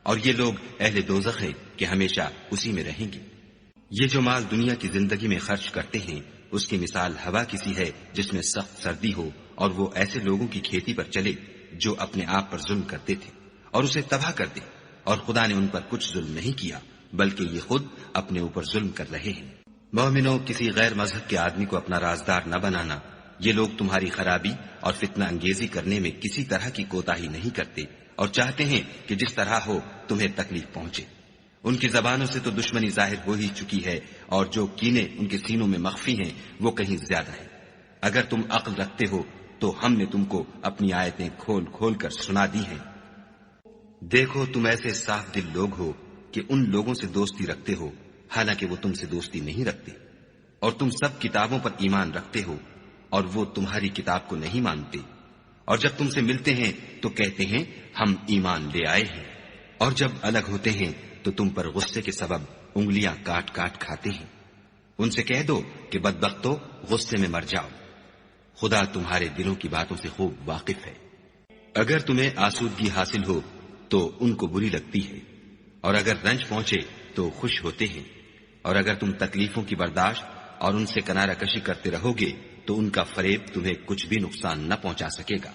اور یہ لوگ اہل دوزخ ہیں کہ ہمیشہ اسی میں رہیں گے۔ یہ جو مال دنیا کی زندگی میں خرچ کرتے ہیں اس کی مثال ہوا کسی ہے جس میں سخت سردی ہو اور وہ ایسے لوگوں کی کھیتی پر چلے جو اپنے آپ پر ظلم کرتے تھے اور اسے تباہ کر دے، اور خدا نے ان پر کچھ ظلم نہیں کیا بلکہ یہ خود اپنے اوپر ظلم کر رہے ہیں۔ مومنوں، کسی غیر مذہب کے آدمی کو اپنا رازدار نہ بنانا، یہ لوگ تمہاری خرابی اور فتنہ انگیزی کرنے میں کسی طرح کی کوتاہی نہیں کرتے اور چاہتے ہیں کہ جس طرح ہو تمہیں تکلیف پہنچے۔ ان کی زبانوں سے تو دشمنی ظاہر ہو ہی چکی ہے، اور جو کینے ان کے سینوں میں مخفی ہیں وہ کہیں زیادہ ہیں۔ اگر تم عقل رکھتے ہو تو ہم نے تم کو اپنی آیتیں کھول کھول کر سنا دی ہیں۔ دیکھو، تم ایسے صاف دل لوگ ہو کہ ان لوگوں سے دوستی رکھتے ہو حالانکہ وہ تم سے دوستی نہیں رکھتے، اور تم سب کتابوں پر ایمان رکھتے ہو اور وہ تمہاری کتاب کو نہیں مانتے، اور جب تم سے ملتے ہیں تو کہتے ہیں ہم ایمان لے آئے ہیں، اور جب الگ ہوتے ہیں تو تم پر غصے کے سبب انگلیاں کاٹ کاٹ کھاتے ہیں۔ ان سے کہہ دو کہ بدبختو، غصے میں مر جاؤ، خدا تمہارے دلوں کی باتوں سے خوب واقف ہے۔ اگر تمہیں آسودگی حاصل ہو تو ان کو بری لگتی ہے، اور اگر رنج پہنچے تو خوش ہوتے ہیں، اور اگر تم تکلیفوں کی برداشت اور ان سے کنارہ کشی کرتے رہو گے تو ان کا فریب تمہیں کچھ بھی نقصان نہ پہنچا سکے گا۔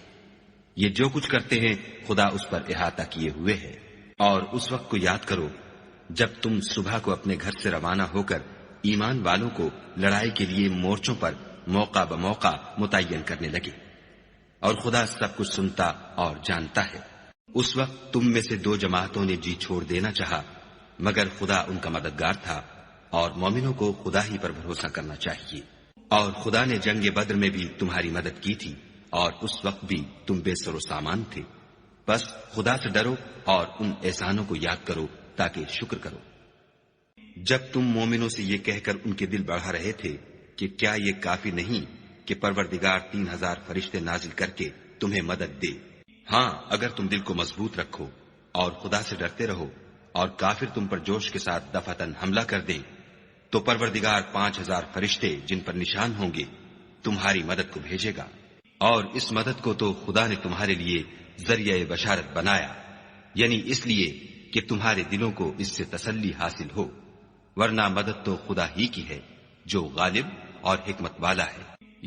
یہ جو کچھ کرتے ہیں خدا اس پر احاطہ کیے ہوئے ہے۔ اور اس وقت کو یاد کرو جب تم صبح کو اپنے گھر سے روانہ ہو کر ایمان والوں کو لڑائی کے لیے مورچوں پر موقع بموقع متعین کرنے لگے، اور خدا سب کچھ سنتا اور جانتا ہے۔ اس وقت تم میں سے 2 جماعتوں نے جی چھوڑ دینا چاہا، مگر خدا ان کا مددگار تھا، اور مومنوں کو خدا ہی پر بھروسہ کرنا چاہیے۔ اور خدا نے جنگ بدر میں بھی تمہاری مدد کی تھی، اور اس وقت بھی تم بے سر و سامان تھے۔ بس خدا سے ڈرو اور ان احسانوں کو یاد کرو تاکہ شکر کرو۔ جب تم مومنوں سے یہ کہہ کر ان کے دل بڑھا رہے تھے کہ کیا یہ کافی نہیں کہ پروردگار 3000 فرشتے نازل کر کے تمہیں مدد دے؟ ہاں، اگر تم دل کو مضبوط رکھو اور خدا سے ڈرتے رہو اور کافر تم پر جوش کے ساتھ دفعتاً حملہ کر دیں تو پروردگار 5000 فرشتے جن پر نشان ہوں گے تمہاری مدد کو بھیجے گا، اور اس مدد کو تو خدا نے تمہارے لیے ذریعہ بشارت بنایا، یعنی اس لیے کہ تمہارے دلوں کو اس سے تسلی حاصل ہو، ورنہ مدد تو خدا ہی کی ہے جو غالب اور حکمت والا ہے۔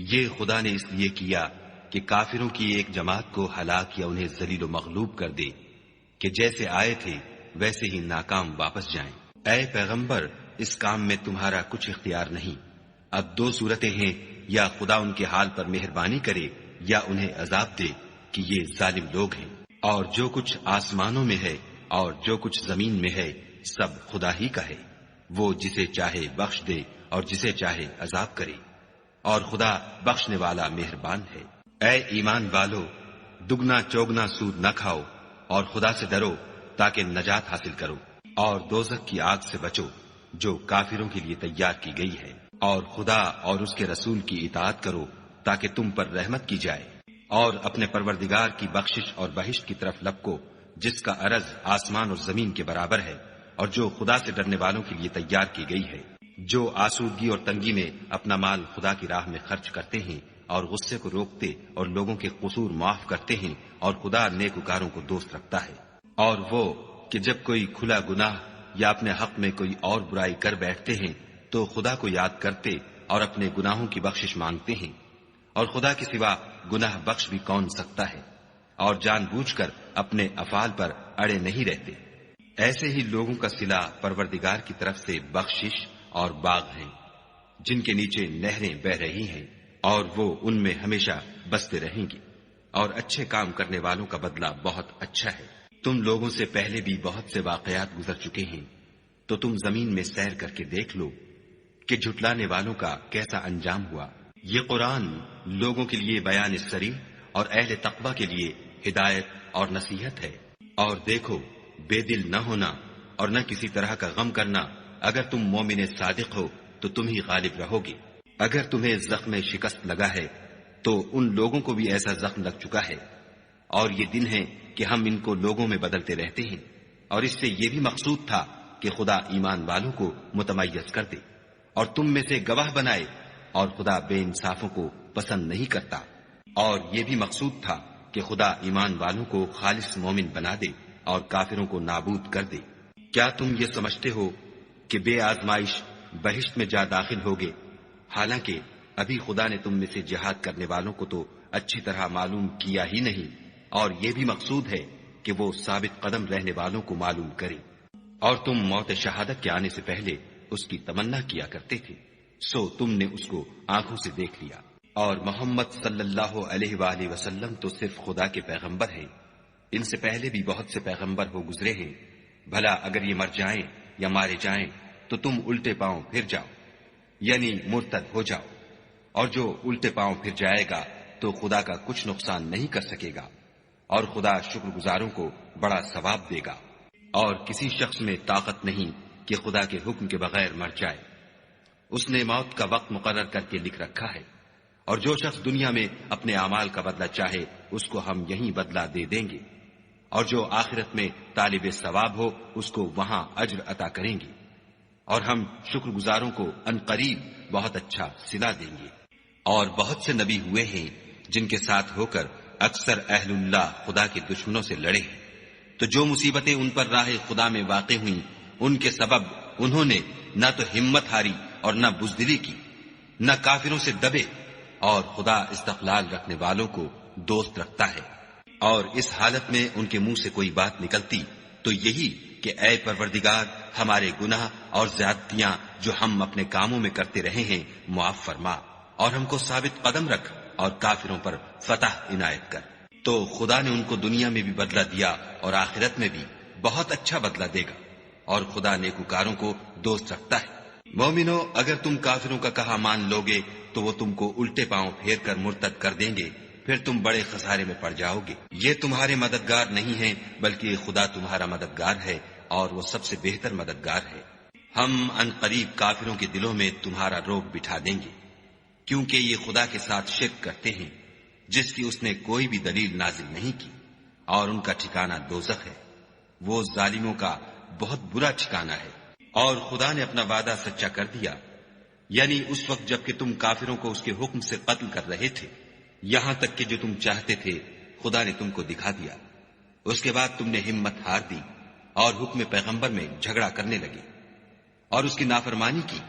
یہ خدا نے اس لیے کیا کہ کافروں کی ایک جماعت کو ہلاک یا انہیں ذلیل و مغلوب کر دے کہ جیسے آئے تھے ویسے ہی ناکام واپس جائیں۔ اے پیغمبر، اس کام میں تمہارا کچھ اختیار نہیں۔ اب 2 صورتیں ہیں، یا خدا ان کے حال پر مہربانی کرے یا انہیں عذاب دے کہ یہ ظالم لوگ ہیں۔ اور جو کچھ آسمانوں میں ہے اور جو کچھ زمین میں ہے سب خدا ہی کا ہے، وہ جسے چاہے بخش دے اور جسے چاہے عذاب کرے، اور خدا بخشنے والا مہربان ہے۔ اے ایمان والو، دگنا چوگنا سود نہ کھاؤ اور خدا سے ڈرو تاکہ نجات حاصل کرو، اور دوزخ کی آگ سے بچو جو کافروں کے لیے تیار کی گئی ہے، اور خدا اور اس کے رسول کی اطاعت کرو تاکہ تم پر رحمت کی جائے، اور اپنے پروردگار کی بخشش اور بہشت کی طرف لپکو جس کا عرض آسمان اور زمین کے برابر ہے، اور جو خدا سے ڈرنے والوں کے لیے تیار کی گئی ہے۔ جو آسودگی اور تنگی میں اپنا مال خدا کی راہ میں خرچ کرتے ہیں اور غصے کو روکتے اور لوگوں کے قصور معاف کرتے ہیں، اور خدا نیکوکاروں کو دوست رکھتا ہے۔ اور وہ کہ جب کوئی کھلا گناہ یا اپنے حق میں کوئی اور برائی کر بیٹھتے ہیں تو خدا کو یاد کرتے اور اپنے گناہوں کی بخشش مانگتے ہیں، اور خدا کے سوا گناہ بخش بھی کون سکتا ہے، اور جان بوجھ کر اپنے افعال پر اڑے نہیں رہتے۔ ایسے ہی لوگوں کا صلہ پروردگار کی طرف سے بخشش اور باغ ہیں، جن کے نیچے نہریں بہ رہی ہیں، اور وہ ان میں ہمیشہ بستے رہیں گے، اور اچھے کام کرنے والوں کا بدلہ بہت اچھا ہے۔ تم لوگوں سے پہلے بھی بہت سے واقعات گزر چکے ہیں، تو تم زمین میں سیر کر کے دیکھ لو کہ جھٹلانے والوں کا کیسا انجام ہوا۔ یہ قرآن لوگوں کے لیے بیان صریح اور اہل تقوی کے لیے ہدایت اور نصیحت ہے۔ اور دیکھو، بے دل نہ ہونا اور نہ کسی طرح کا غم کرنا، اگر تم مومن صادق ہو تو تم ہی غالب رہو گے۔ اگر تمہیں زخم شکست لگا ہے تو ان لوگوں کو بھی ایسا زخم لگ چکا ہے، اور یہ دن ہے کہ ہم ان کو لوگوں میں بدلتے رہتے ہیں، اور اس سے یہ بھی مقصود تھا کہ خدا ایمان والوں کو متمیز کر دے اور تم میں سے گواہ بنائے، اور خدا بے انصافوں کو پسند نہیں کرتا۔ اور یہ بھی مقصود تھا کہ خدا ایمان والوں کو خالص مومن بنا دے اور کافروں کو نابود کر دے۔ کیا تم یہ سمجھتے ہو کہ بے آزمائش بہشت میں جا داخل ہوگے، حالانکہ ابھی خدا نے تم میں سے جہاد کرنے والوں کو تو اچھی طرح معلوم کیا ہی نہیں، اور یہ بھی مقصود ہے کہ وہ ثابت قدم رہنے والوں کو معلوم کرے۔ اور تم موت شہادت کے آنے سے پہلے اس کی تمنا کیا کرتے تھے، سو تم نے اس کو آنکھوں سے دیکھ لیا۔ اور محمد صلی اللہ علیہ وآلہ وسلم تو صرف خدا کے پیغمبر ہیں، ان سے پہلے بھی بہت سے پیغمبر ہو گزرے ہیں، بھلا اگر یہ مر جائیں یا مارے جائیں تو تم الٹے پاؤں پھر جاؤ، یعنی مرتد ہو جاؤ، اور جو الٹے پاؤں پھر جائے گا تو خدا کا کچھ نقصان نہیں کر سکے گا، اور خدا شکر گزاروں کو بڑا ثواب دے گا۔ اور کسی شخص میں طاقت نہیں کہ خدا کے حکم کے بغیر مر جائے، اس نے موت کا وقت مقرر کر کے لکھ رکھا ہے، اور جو شخص دنیا میں اپنے اعمال کا بدلہ چاہے اس کو ہم یہیں بدلہ دے دیں گے، اور جو آخرت میں طالب ثواب ہو اس کو وہاں اجر عطا کریں گے، اور ہم شکر گزاروں کو عنقریب بہت اچھا صلہ دیں گے۔ اور بہت سے نبی ہوئے ہیں جن کے ساتھ ہو کر اکثر اہل اللہ خدا کے دشمنوں سے لڑے ہیں، تو جو مصیبتیں ان پر راہ خدا میں واقع ہوئیں ان کے سبب انہوں نے نہ تو ہمت ہاری اور نہ بزدلی کی، نہ کافروں سے دبے، اور خدا استقلال رکھنے والوں کو دوست رکھتا ہے۔ اور اس حالت میں ان کے منہ سے کوئی بات نکلتی تو یہی کہ اے پروردگار، ہمارے گناہ اور زیادتیاں جو ہم اپنے کاموں میں کرتے رہے ہیں معاف فرما، اور ہم کو ثابت قدم رکھ اور کافروں پر فتح عنایت کر۔ تو خدا نے ان کو دنیا میں بھی بدلہ دیا اور آخرت میں بھی بہت اچھا بدلہ دے گا، اور خدا نیکوکاروں کو دوست رکھتا ہے۔ مومنو، اگر تم کافروں کا کہا مان لوگے تو وہ تم کو الٹے پاؤں پھیر کر مرتد کر دیں گے، پھر تم بڑے خسارے میں پڑ جاؤ گے۔ یہ تمہارے مددگار نہیں ہیں بلکہ خدا تمہارا مددگار ہے، اور وہ سب سے بہتر مددگار ہے۔ ہم ان قریب کافروں کے دلوں میں تمہارا روب بٹھا دیں گے، کیونکہ یہ خدا کے ساتھ شرک کرتے ہیں جس کی اس نے کوئی بھی دلیل نازل نہیں کی، اور ان کا ٹھکانہ دوزخ ہے، وہ ظالموں کا بہت برا ٹھکانہ ہے۔ اور خدا نے اپنا وعدہ سچا کر دیا، یعنی اس وقت جب کہ تم کافروں کو اس کے حکم سے قتل کر رہے تھے، یہاں تک کہ جو تم چاہتے تھے خدا نے تم کو دکھا دیا۔ اس کے بعد تم نے ہمت ہار دی اور حکم پیغمبر میں جھگڑا کرنے لگے اور اس کی نافرمانی کی۔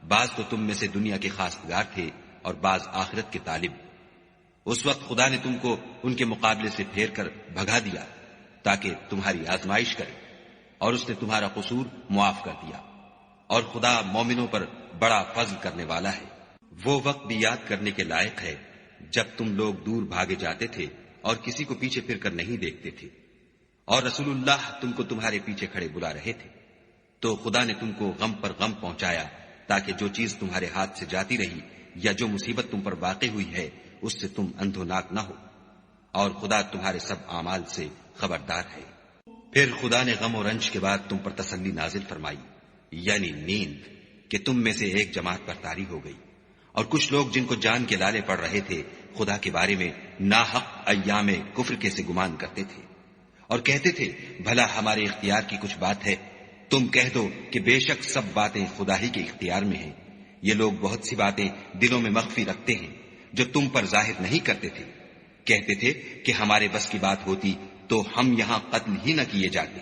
بعض تو تم میں سے دنیا کے خواستگار تھے اور بعض آخرت کے طالب۔ اس وقت خدا نے تم کو ان کے مقابلے سے پھیر کر بھگا دیا تاکہ تمہاری آزمائش کرے، اور اس نے تمہارا قصور معاف کر دیا، اور خدا مومنوں پر بڑا فضل کرنے والا ہے۔ وہ وقت بھی یاد کرنے کے لائق ہے جب تم لوگ دور بھاگے جاتے تھے اور کسی کو پیچھے پھر کر نہیں دیکھتے تھے، اور رسول اللہ تم کو تمہارے پیچھے کھڑے بلا رہے تھے، تو خدا نے تم کو غم پر غم پہنچایا تاکہ جو چیز تمہارے ہاتھ سے جاتی رہی یا جو مصیبت تم پر واقع ہوئی ہے اس سے تم اندھوناک نہ ہو، اور خدا تمہارے سب اعمال سے خبردار ہے۔ پھر خدا نے غم و رنج کے بعد تم پر تسلی نازل فرمائی، یعنی نیند، کہ تم میں سے ایک جماعت پر طاری ہو گئی، اور کچھ لوگ جن کو جان کے لالے پڑ رہے تھے خدا کے بارے میں ناحق ایام کفر کے سے گمان کرتے تھے، اور کہتے تھے بھلا ہمارے اختیار کی کچھ بات ہے؟ تم کہہ دو کہ بے شک سب باتیں خدا ہی کے اختیار میں ہیں۔ یہ لوگ بہت سی باتیں دلوں میں مخفی رکھتے ہیں جو تم پر ظاہر نہیں کرتے تھے۔ کہتے تھے کہ ہمارے بس کی بات ہوتی تو ہم یہاں قتل ہی نہ کیے جاتے،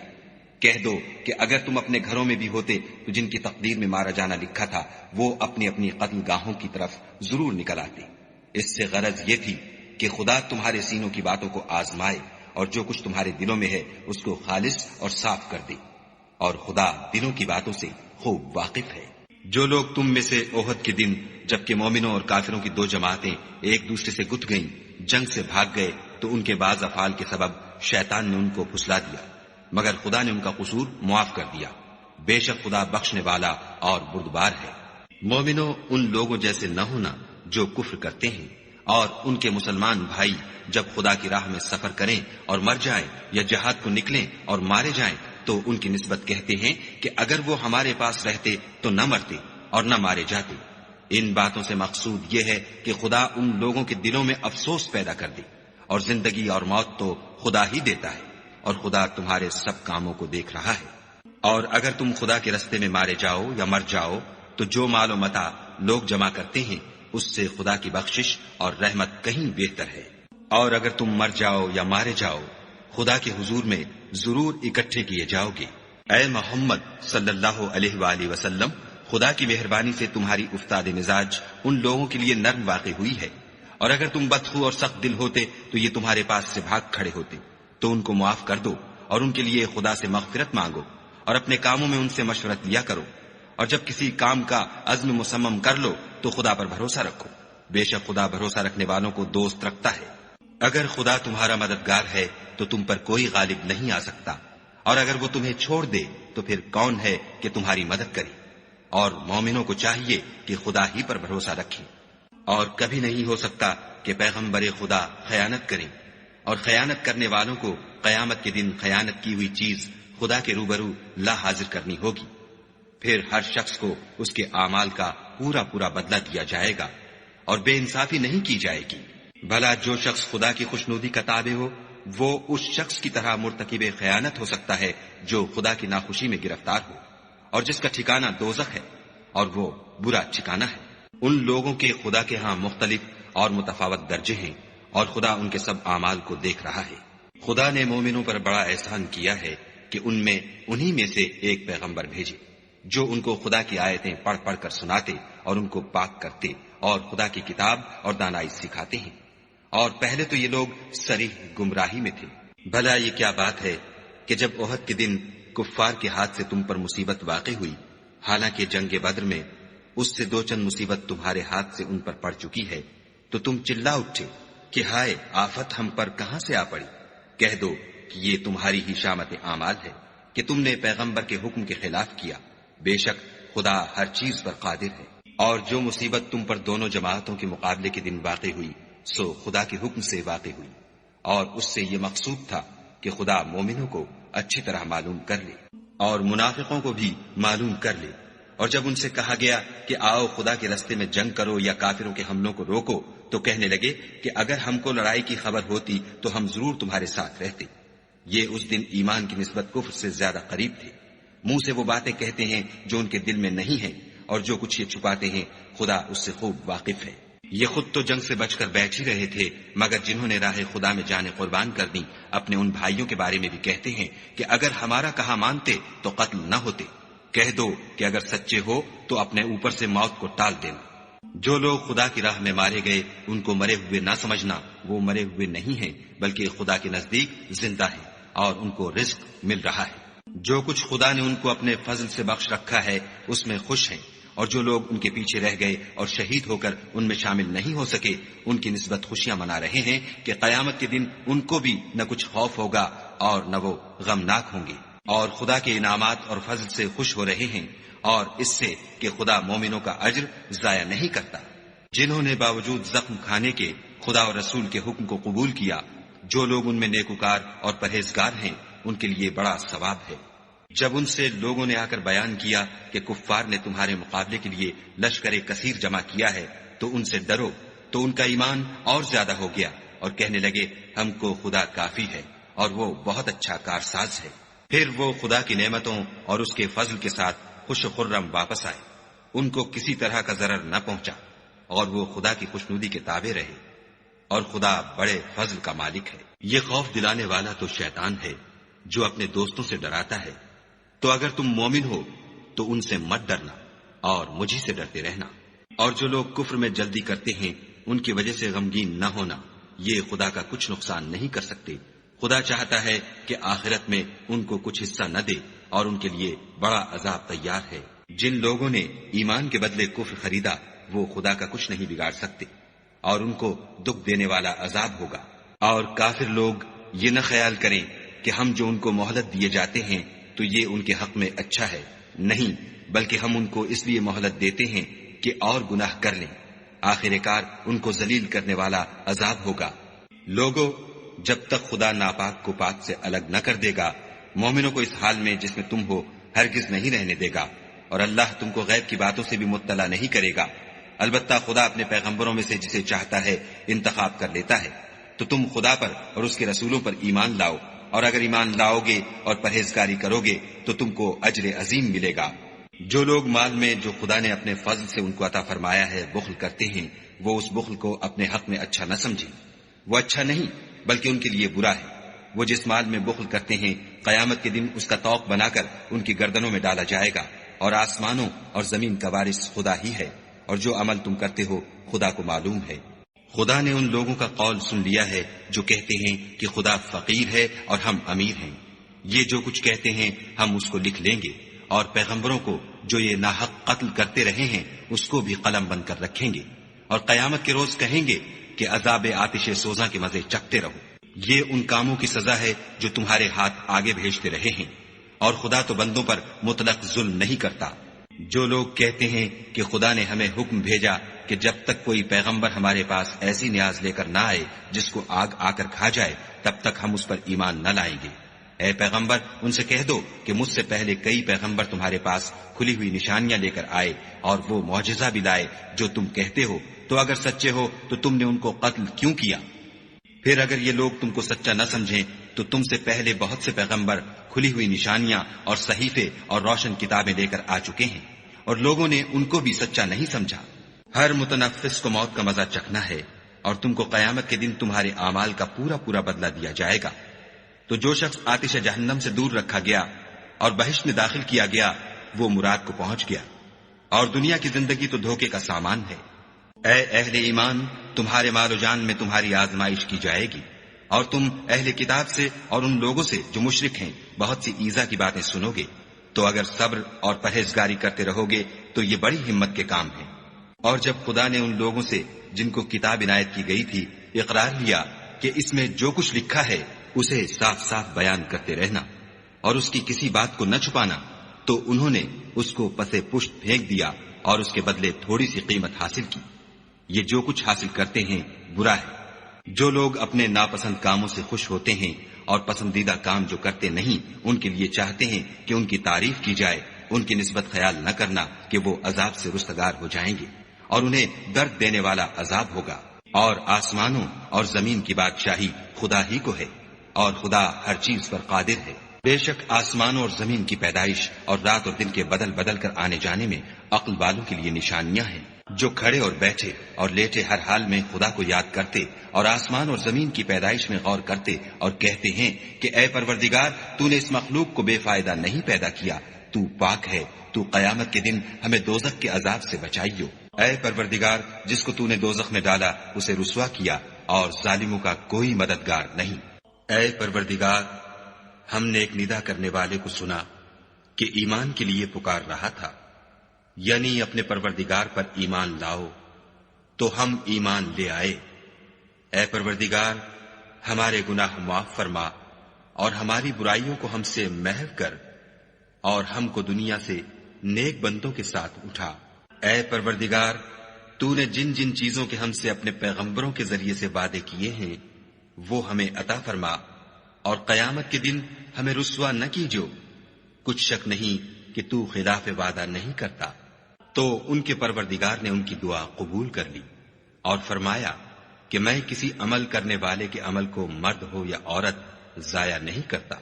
کہہ دو کہ اگر تم اپنے گھروں میں بھی ہوتے تو جن کی تقدیر میں مارا جانا لکھا تھا وہ اپنی اپنی قتل گاہوں کی طرف ضرور نکل آتے۔ اس سے غرض یہ تھی کہ خدا تمہارے سینوں کی باتوں کو آزمائے اور جو کچھ تمہارے دلوں میں ہے اس کو خالص اور صاف کر دے، اور خدا دلوں کی باتوں سے خوب واقف ہے۔ جو لوگ تم میں سے احد کے دن جبکہ مومنوں اور کافروں کی دو جماعتیں ایک دوسرے سے گتھ گئیں جنگ سے بھاگ گئے تو ان کے بعض افعال کے سبب شیطان نے ان کو پھسلا دیا، مگر خدا نے ان کا قصور معاف کر دیا۔ بے شک خدا بخشنے والا اور بردبار ہے۔ مومنوں، ان لوگوں جیسے نہ ہونا جو کفر کرتے ہیں، اور ان کے مسلمان بھائی جب خدا کی راہ میں سفر کریں اور مر جائیں یا جہاد کو نکلیں اور مارے جائیں تو ان کی نسبت کہتے ہیں کہ اگر وہ ہمارے پاس رہتے تو نہ مرتے اور نہ مارے جاتے۔ ان باتوں سے مقصود یہ ہے کہ خدا ان لوگوں کے دلوں میں افسوس پیدا کر دے، اور زندگی اور موت تو خدا ہی دیتا ہے، اور خدا تمہارے سب کاموں کو دیکھ رہا ہے۔ اور اگر تم خدا کے رستے میں مارے جاؤ یا مر جاؤ تو جو مال و متاع لوگ جمع کرتے ہیں اس سے خدا کی بخشش اور رحمت کہیں بہتر ہے۔ اور اگر تم مر جاؤ یا مارے جاؤ خدا کے حضور میں ضرور اکٹھے کیے جاؤ گے۔ اے محمد صلی اللہ علیہ وآلہ وسلم، خدا کی مہربانی سے تمہاری افتاد مزاج ان لوگوں کے لیے نرم واقع ہوئی ہے، اور اگر تم بدخو اور سخت دل ہوتے تو یہ تمہارے پاس سے بھاگ کھڑے ہوتے، تو ان کو معاف کر دو اور ان کے لیے خدا سے مغفرت مانگو، اور اپنے کاموں میں ان سے مشورت لیا کرو، اور جب کسی کام کا عزم مصمم کر لو تو خدا پر بھروسہ رکھو، بے شک خدا بھروسہ رکھنے والوں کو دوست رکھتا ہے۔ اگر خدا تمہارا مددگار ہے تو تم پر کوئی غالب نہیں آ سکتا، اور اگر وہ تمہیں چھوڑ دے تو پھر کون ہے کہ تمہاری مدد کرے؟ اور مومنوں کو چاہیے کہ خدا ہی پر بھروسہ رکھیں، اور کبھی نہیں ہو سکتا کہ پیغمبر خدا خیانت کریں، اور خیانت کرنے والوں کو قیامت کے دن خیانت کی ہوئی چیز خدا کے روبرو لا حاضر کرنی ہوگی، پھر ہر شخص کو اس کے اعمال کا پورا پورا بدلہ دیا جائے گا، اور بے انصافی نہیں کی جائے گی۔ بھلا جو شخص خدا کی خوشنودی کا تابع ہو وہ اس شخص کی طرح مرتکب خیانت ہو سکتا ہے جو خدا کی ناخوشی میں گرفتار ہو، اور جس کا ٹھکانہ دوزخ ہے، اور وہ برا ٹھکانہ ہے۔ ان لوگوں کے خدا کے ہاں مختلف اور متفاوت درجے ہیں، اور خدا ان کے سب اعمال کو دیکھ رہا ہے۔ خدا نے مومنوں پر بڑا احسان کیا ہے کہ ان میں انہی میں سے ایک پیغمبر بھیجے جو ان کو خدا کی آیتیں پڑھ پڑھ کر سناتے اور ان کو پاک کرتے اور خدا کی کتاب اور دانائی سکھاتے ہیں، اور پہلے تو یہ لوگ صریح گمراہی میں تھے۔ بھلا یہ کیا بات ہے کہ جب احد کے دن کفار کے ہاتھ سے تم پر مصیبت واقع ہوئی، حالانکہ جنگ بدر میں اس سے دو چند مصیبت تمہارے ہاتھ سے ان پر پڑ چکی ہے، تو تم چلا اٹھے کہ ہائے آفت ہم پر کہاں سے آ پڑی؟ کہہ دو کہ یہ تمہاری ہی شامت اعمال ہے کہ تم نے پیغمبر کے حکم کے خلاف کیا، بے شک خدا ہر چیز پر قادر ہے۔ اور جو مصیبت تم پر دونوں جماعتوں کے مقابلے کے دن واقع ہوئی سو خدا کے حکم سے واقع ہوئی، اور اس سے یہ مقصود تھا کہ خدا مومنوں کو اچھی طرح معلوم کر لے اور منافقوں کو بھی معلوم کر لے۔ اور جب ان سے کہا گیا کہ آؤ خدا کے راستے میں جنگ کرو یا کافروں کے حملوں کو روکو تو کہنے لگے کہ اگر ہم کو لڑائی کی خبر ہوتی تو ہم ضرور تمہارے ساتھ رہتے۔ یہ اس دن ایمان کی نسبت کفر سے زیادہ قریب تھے۔ منہ سے وہ باتیں کہتے ہیں جو ان کے دل میں نہیں ہیں، اور جو کچھ یہ چھپاتے ہیں خدا اس سے خوب واقف ہے۔ یہ خود تو جنگ سے بچ کر بیٹھ ہی رہے تھے، مگر جنہوں نے راہ خدا میں جانیں قربان کر دیں اپنے ان بھائیوں کے بارے میں بھی کہتے ہیں کہ اگر ہمارا کہا مانتے تو قتل نہ ہوتے۔ کہہ دو کہ اگر سچے ہو تو اپنے اوپر سے موت کو ٹال دینا۔ جو لوگ خدا کی راہ میں مارے گئے ان کو مرے ہوئے نہ سمجھنا، وہ مرے ہوئے نہیں ہیں بلکہ خدا کے نزدیک زندہ ہیں اور ان کو رزق مل رہا ہے۔ جو کچھ خدا نے ان کو اپنے فضل سے بخش رکھا ہے اس میں خوش ہیں، اور جو لوگ ان کے پیچھے رہ گئے اور شہید ہو کر ان میں شامل نہیں ہو سکے ان کی نسبت خوشیاں منا رہے ہیں کہ قیامت کے دن ان کو بھی نہ کچھ خوف ہوگا اور نہ وہ غمناک ہوں گے، اور خدا کے انعامات اور فضل سے خوش ہو رہے ہیں، اور اس سے کہ خدا مومنوں کا اجر ضائع نہیں کرتا۔ جنہوں نے باوجود زخم کھانے کے خدا اور رسول کے حکم کو قبول کیا، جو لوگ ان میں نیکوکار اور پرہیزگار ہیں ان کے لیے بڑا ثواب ہے۔ جب ان سے لوگوں نے آ کر بیان کیا کہ کفار نے تمہارے مقابلے کے لیے لشکر کثیر جمع کیا ہے تو ان سے ڈرو، تو ان کا ایمان اور زیادہ ہو گیا اور کہنے لگے ہم کو خدا کافی ہے اور وہ بہت اچھا کارساز ہے۔ پھر وہ خدا کی نعمتوں اور اس کے فضل کے ساتھ خوش و خرم واپس آئے، ان کو کسی طرح کا ضرر نہ پہنچا، اور وہ خدا کی خوشنودی کے تابع رہے، اور خدا بڑے فضل کا مالک ہے۔ یہ خوف دلانے والا تو شیطان ہے جو اپنے دوستوں سے ڈراتا ہے تو اگر تم مومن ہو تو ان سے مت ڈرنا اور مجھے سے ڈرتے رہنا، اور جو لوگ کفر میں جلدی کرتے ہیں ان کی وجہ سے غمگین نہ ہونا، یہ خدا کا کچھ نقصان نہیں کر سکتے۔ خدا چاہتا ہے کہ آخرت میں ان کو کچھ حصہ نہ دے اور ان کے لیے بڑا عذاب تیار ہے۔ جن لوگوں نے ایمان کے بدلے کفر خریدا وہ خدا کا کچھ نہیں بگاڑ سکتے، اور ان کو دکھ دینے والا عذاب ہوگا۔ اور کافر لوگ یہ نہ خیال کریں کہ ہم جو ان کو مہلت دیے جاتے ہیں تو یہ ان کے حق میں اچھا ہے، نہیں، بلکہ ہم ان کو اس لیے مہلت دیتے ہیں کہ اور گناہ کر لیں، آخر کار ان کو ذلیل کرنے والا عذاب ہوگا۔ لوگوں، جب تک خدا ناپاک کو پاک سے الگ نہ کر دے گا، مومنوں کو اس حال میں جس میں تم ہو ہرگز نہیں رہنے دے گا، اور اللہ تم کو غیب کی باتوں سے بھی مطلع نہیں کرے گا۔ البتہ خدا اپنے پیغمبروں میں سے جسے چاہتا ہے انتخاب کر لیتا ہے۔ تو تم خدا پر اور اس کے رسولوں پر ایمان لاؤ، اور اگر ایمان لاؤ گے اور پرہیزگاری کرو گے تو تم کو اجر عظیم ملے گا۔ جو لوگ مال میں جو خدا نے اپنے فضل سے ان کو عطا فرمایا ہے بخل کرتے ہیں، وہ اس بخل کو اپنے حق میں اچھا نہ سمجھیں، وہ اچھا نہیں بلکہ ان کے لیے برا ہے۔ وہ جس مال میں بخل کرتے ہیں قیامت کے دن اس کا طوق بنا کر ان کی گردنوں میں ڈالا جائے گا، اور آسمانوں اور زمین کا وارث خدا ہی ہے، اور جو عمل تم کرتے ہو خدا کو معلوم ہے۔ خدا نے ان لوگوں کا قول سن لیا ہے جو کہتے ہیں کہ خدا فقیر ہے اور ہم امیر ہیں۔ یہ جو کچھ کہتے ہیں ہم اس کو لکھ لیں گے، اور پیغمبروں کو جو یہ ناحق قتل کرتے رہے ہیں اس کو بھی قلم بند کر رکھیں گے، اور قیامت کے روز کہیں گے کہ عذاب آتش سوزاں کے مزے چکھتے رہو۔ یہ ان کاموں کی سزا ہے جو تمہارے ہاتھ آگے بھیجتے رہے ہیں، اور خدا تو بندوں پر مطلق ظلم نہیں کرتا۔ جو لوگ کہتے ہیں کہ خدا نے ہمیں حکم بھیجا کہ جب تک کوئی پیغمبر ہمارے پاس ایسی نیاز لے کر نہ آئے جس کو آگ آ کر کھا جائے تب تک ہم اس پر ایمان نہ لائیں گے، اے پیغمبر ان سے کہہ دو کہ مجھ سے پہلے کئی پیغمبر تمہارے پاس کھلی ہوئی نشانیاں لے کر آئے اور وہ معجزہ بھی لائے جو تم کہتے ہو، تو اگر سچے ہو تو تم نے ان کو قتل کیوں کیا؟ پھر اگر یہ لوگ تم کو سچا نہ سمجھیں تو تم سے پہلے بہت سے پیغمبر کھلی ہوئی نشانیاں اور صحیفے اور روشن کتابیں لے کر آ چکے ہیں، اور لوگوں نے ان کو بھی سچا نہیں سمجھا۔ ہر متنفس کو موت کا مزہ چکھنا ہے، اور تم کو قیامت کے دن تمہارے اعمال کا پورا پورا بدلہ دیا جائے گا۔ تو جو شخص آتش جہنم سے دور رکھا گیا اور بہشت میں داخل کیا گیا وہ مراد کو پہنچ گیا، اور دنیا کی زندگی تو دھوکے کا سامان ہے۔ اے اہل ایمان، تمہارے مال و جان میں تمہاری آزمائش کی جائے گی، اور تم اہل کتاب سے اور ان لوگوں سے جو مشرک ہیں بہت سی ایذا کی باتیں سنو گے، تو اگر صبر اور پرہیزگاری کرتے رہو گے تو یہ بڑی ہمت کے کام ہیں۔ اور جب خدا نے ان لوگوں سے جن کو کتاب عنایت کی گئی تھی اقرار لیا کہ اس میں جو کچھ لکھا ہے اسے صاف صاف بیان کرتے رہنا اور اس کی کسی بات کو نہ چھپانا، تو انہوں نے اس کو پسے پشت پھینک دیا اور اس کے بدلے تھوڑی سی قیمت حاصل کی۔ یہ جو کچھ حاصل کرتے ہیں برا ہے۔ جو لوگ اپنے ناپسند کاموں سے خوش ہوتے ہیں اور پسندیدہ کام جو کرتے نہیں ان کے لیے چاہتے ہیں کہ ان کی تعریف کی جائے، ان کی نسبت خیال نہ کرنا کہ وہ عذاب سے رستگار ہو جائیں گے اور انہیں درد دینے والا عذاب ہوگا۔ اور آسمانوں اور زمین کی بادشاہی خدا ہی کو ہے، اور خدا ہر چیز پر قادر ہے۔ بے شک آسمانوں اور زمین کی پیدائش اور رات اور دن کے بدل بدل کر آنے جانے میں عقل والوں کے لیے نشانیاں ہیں، جو کھڑے اور بیٹھے اور لیٹے ہر حال میں خدا کو یاد کرتے اور آسمان اور زمین کی پیدائش میں غور کرتے اور کہتے ہیں کہ اے پروردگار، تو نے اس مخلوق کو بے فائدہ نہیں پیدا کیا، تو پاک ہے، تو قیامت کے دن ہمیں دوزخ کے عذاب سے بچائیو۔ اے پروردگار، جس کو تو نے دوزخ میں ڈالا اسے رسوا کیا اور ظالموں کا کوئی مددگار نہیں۔ اے پروردگار، ہم نے ایک ندا کرنے والے کو سنا کہ ایمان کے لیے پکار رہا تھا، یعنی اپنے پروردگار پر ایمان لاؤ، تو ہم ایمان لے آئے۔ اے پروردگار، ہمارے گناہ معاف فرما اور ہماری برائیوں کو ہم سے محو کر، اور ہم کو دنیا سے نیک بندوں کے ساتھ اٹھا۔ اے پروردگار، تو نے جن جن چیزوں کے ہم سے اپنے پیغمبروں کے ذریعے سے وعدے کیے ہیں وہ ہمیں عطا فرما، اور قیامت کے دن ہمیں رسوا نہ کیجو۔ کچھ شک نہیں کہ تو خلاف وعدہ نہیں کرتا۔ تو ان کے پروردگار نے ان کی دعا قبول کر لی اور فرمایا کہ میں کسی عمل کرنے والے کے عمل کو مرد ہو یا عورت ضائع نہیں کرتا۔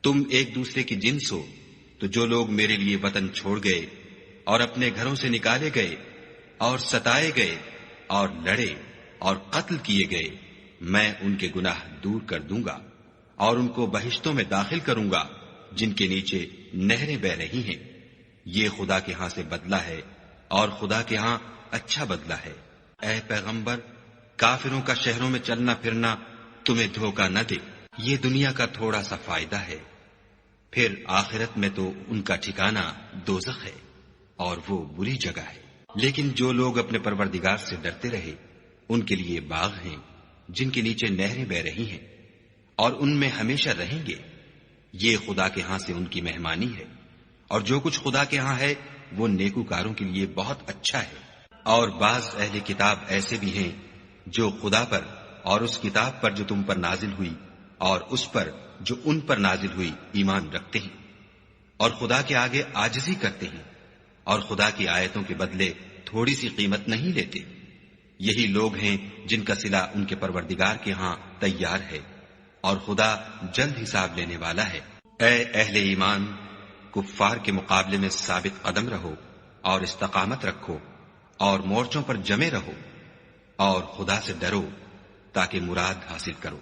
تم ایک دوسرے کی جنس ہو، تو جو لوگ میرے لیے وطن چھوڑ گئے اور اپنے گھروں سے نکالے گئے اور ستائے گئے اور لڑے اور قتل کیے گئے، میں ان کے گناہ دور کر دوں گا اور ان کو بہشتوں میں داخل کروں گا، جن کے نیچے نہریں بہ رہی ہیں، یہ خدا کے ہاں سے بدلہ ہے اور خدا کے ہاں اچھا بدلہ ہے۔ اے پیغمبر، کافروں کا شہروں میں چلنا پھرنا تمہیں دھوکہ نہ دے، یہ دنیا کا تھوڑا سا فائدہ ہے، پھر آخرت میں تو ان کا ٹھکانہ دوزخ ہے اور وہ بری جگہ ہے۔ لیکن جو لوگ اپنے پروردگار سے ڈرتے رہے ان کے لیے باغ ہیں جن کے نیچے نہریں بہ رہی ہیں اور ان میں ہمیشہ رہیں گے، یہ خدا کے ہاں سے ان کی مہمانی ہے، اور جو کچھ خدا کے ہاں ہے وہ نیکوکاروں کے لیے بہت اچھا ہے۔ اور بعض اہل کتاب ایسے بھی ہیں جو خدا پر اور اس کتاب پر جو تم پر نازل ہوئی اور اس پر جو ان پر نازل ہوئی ایمان رکھتے ہیں، اور خدا کے آگے عاجزی کرتے ہیں اور خدا کی آیتوں کے بدلے تھوڑی سی قیمت نہیں لیتے۔ یہی لوگ ہیں جن کا صلہ ان کے پروردگار کے ہاں تیار ہے، اور خدا جلد حساب لینے والا ہے۔ اے اہل ایمان، کفار کے مقابلے میں ثابت قدم رہو اور استقامت رکھو اور مورچوں پر جمے رہو، اور خدا سے ڈرو تاکہ مراد حاصل کرو۔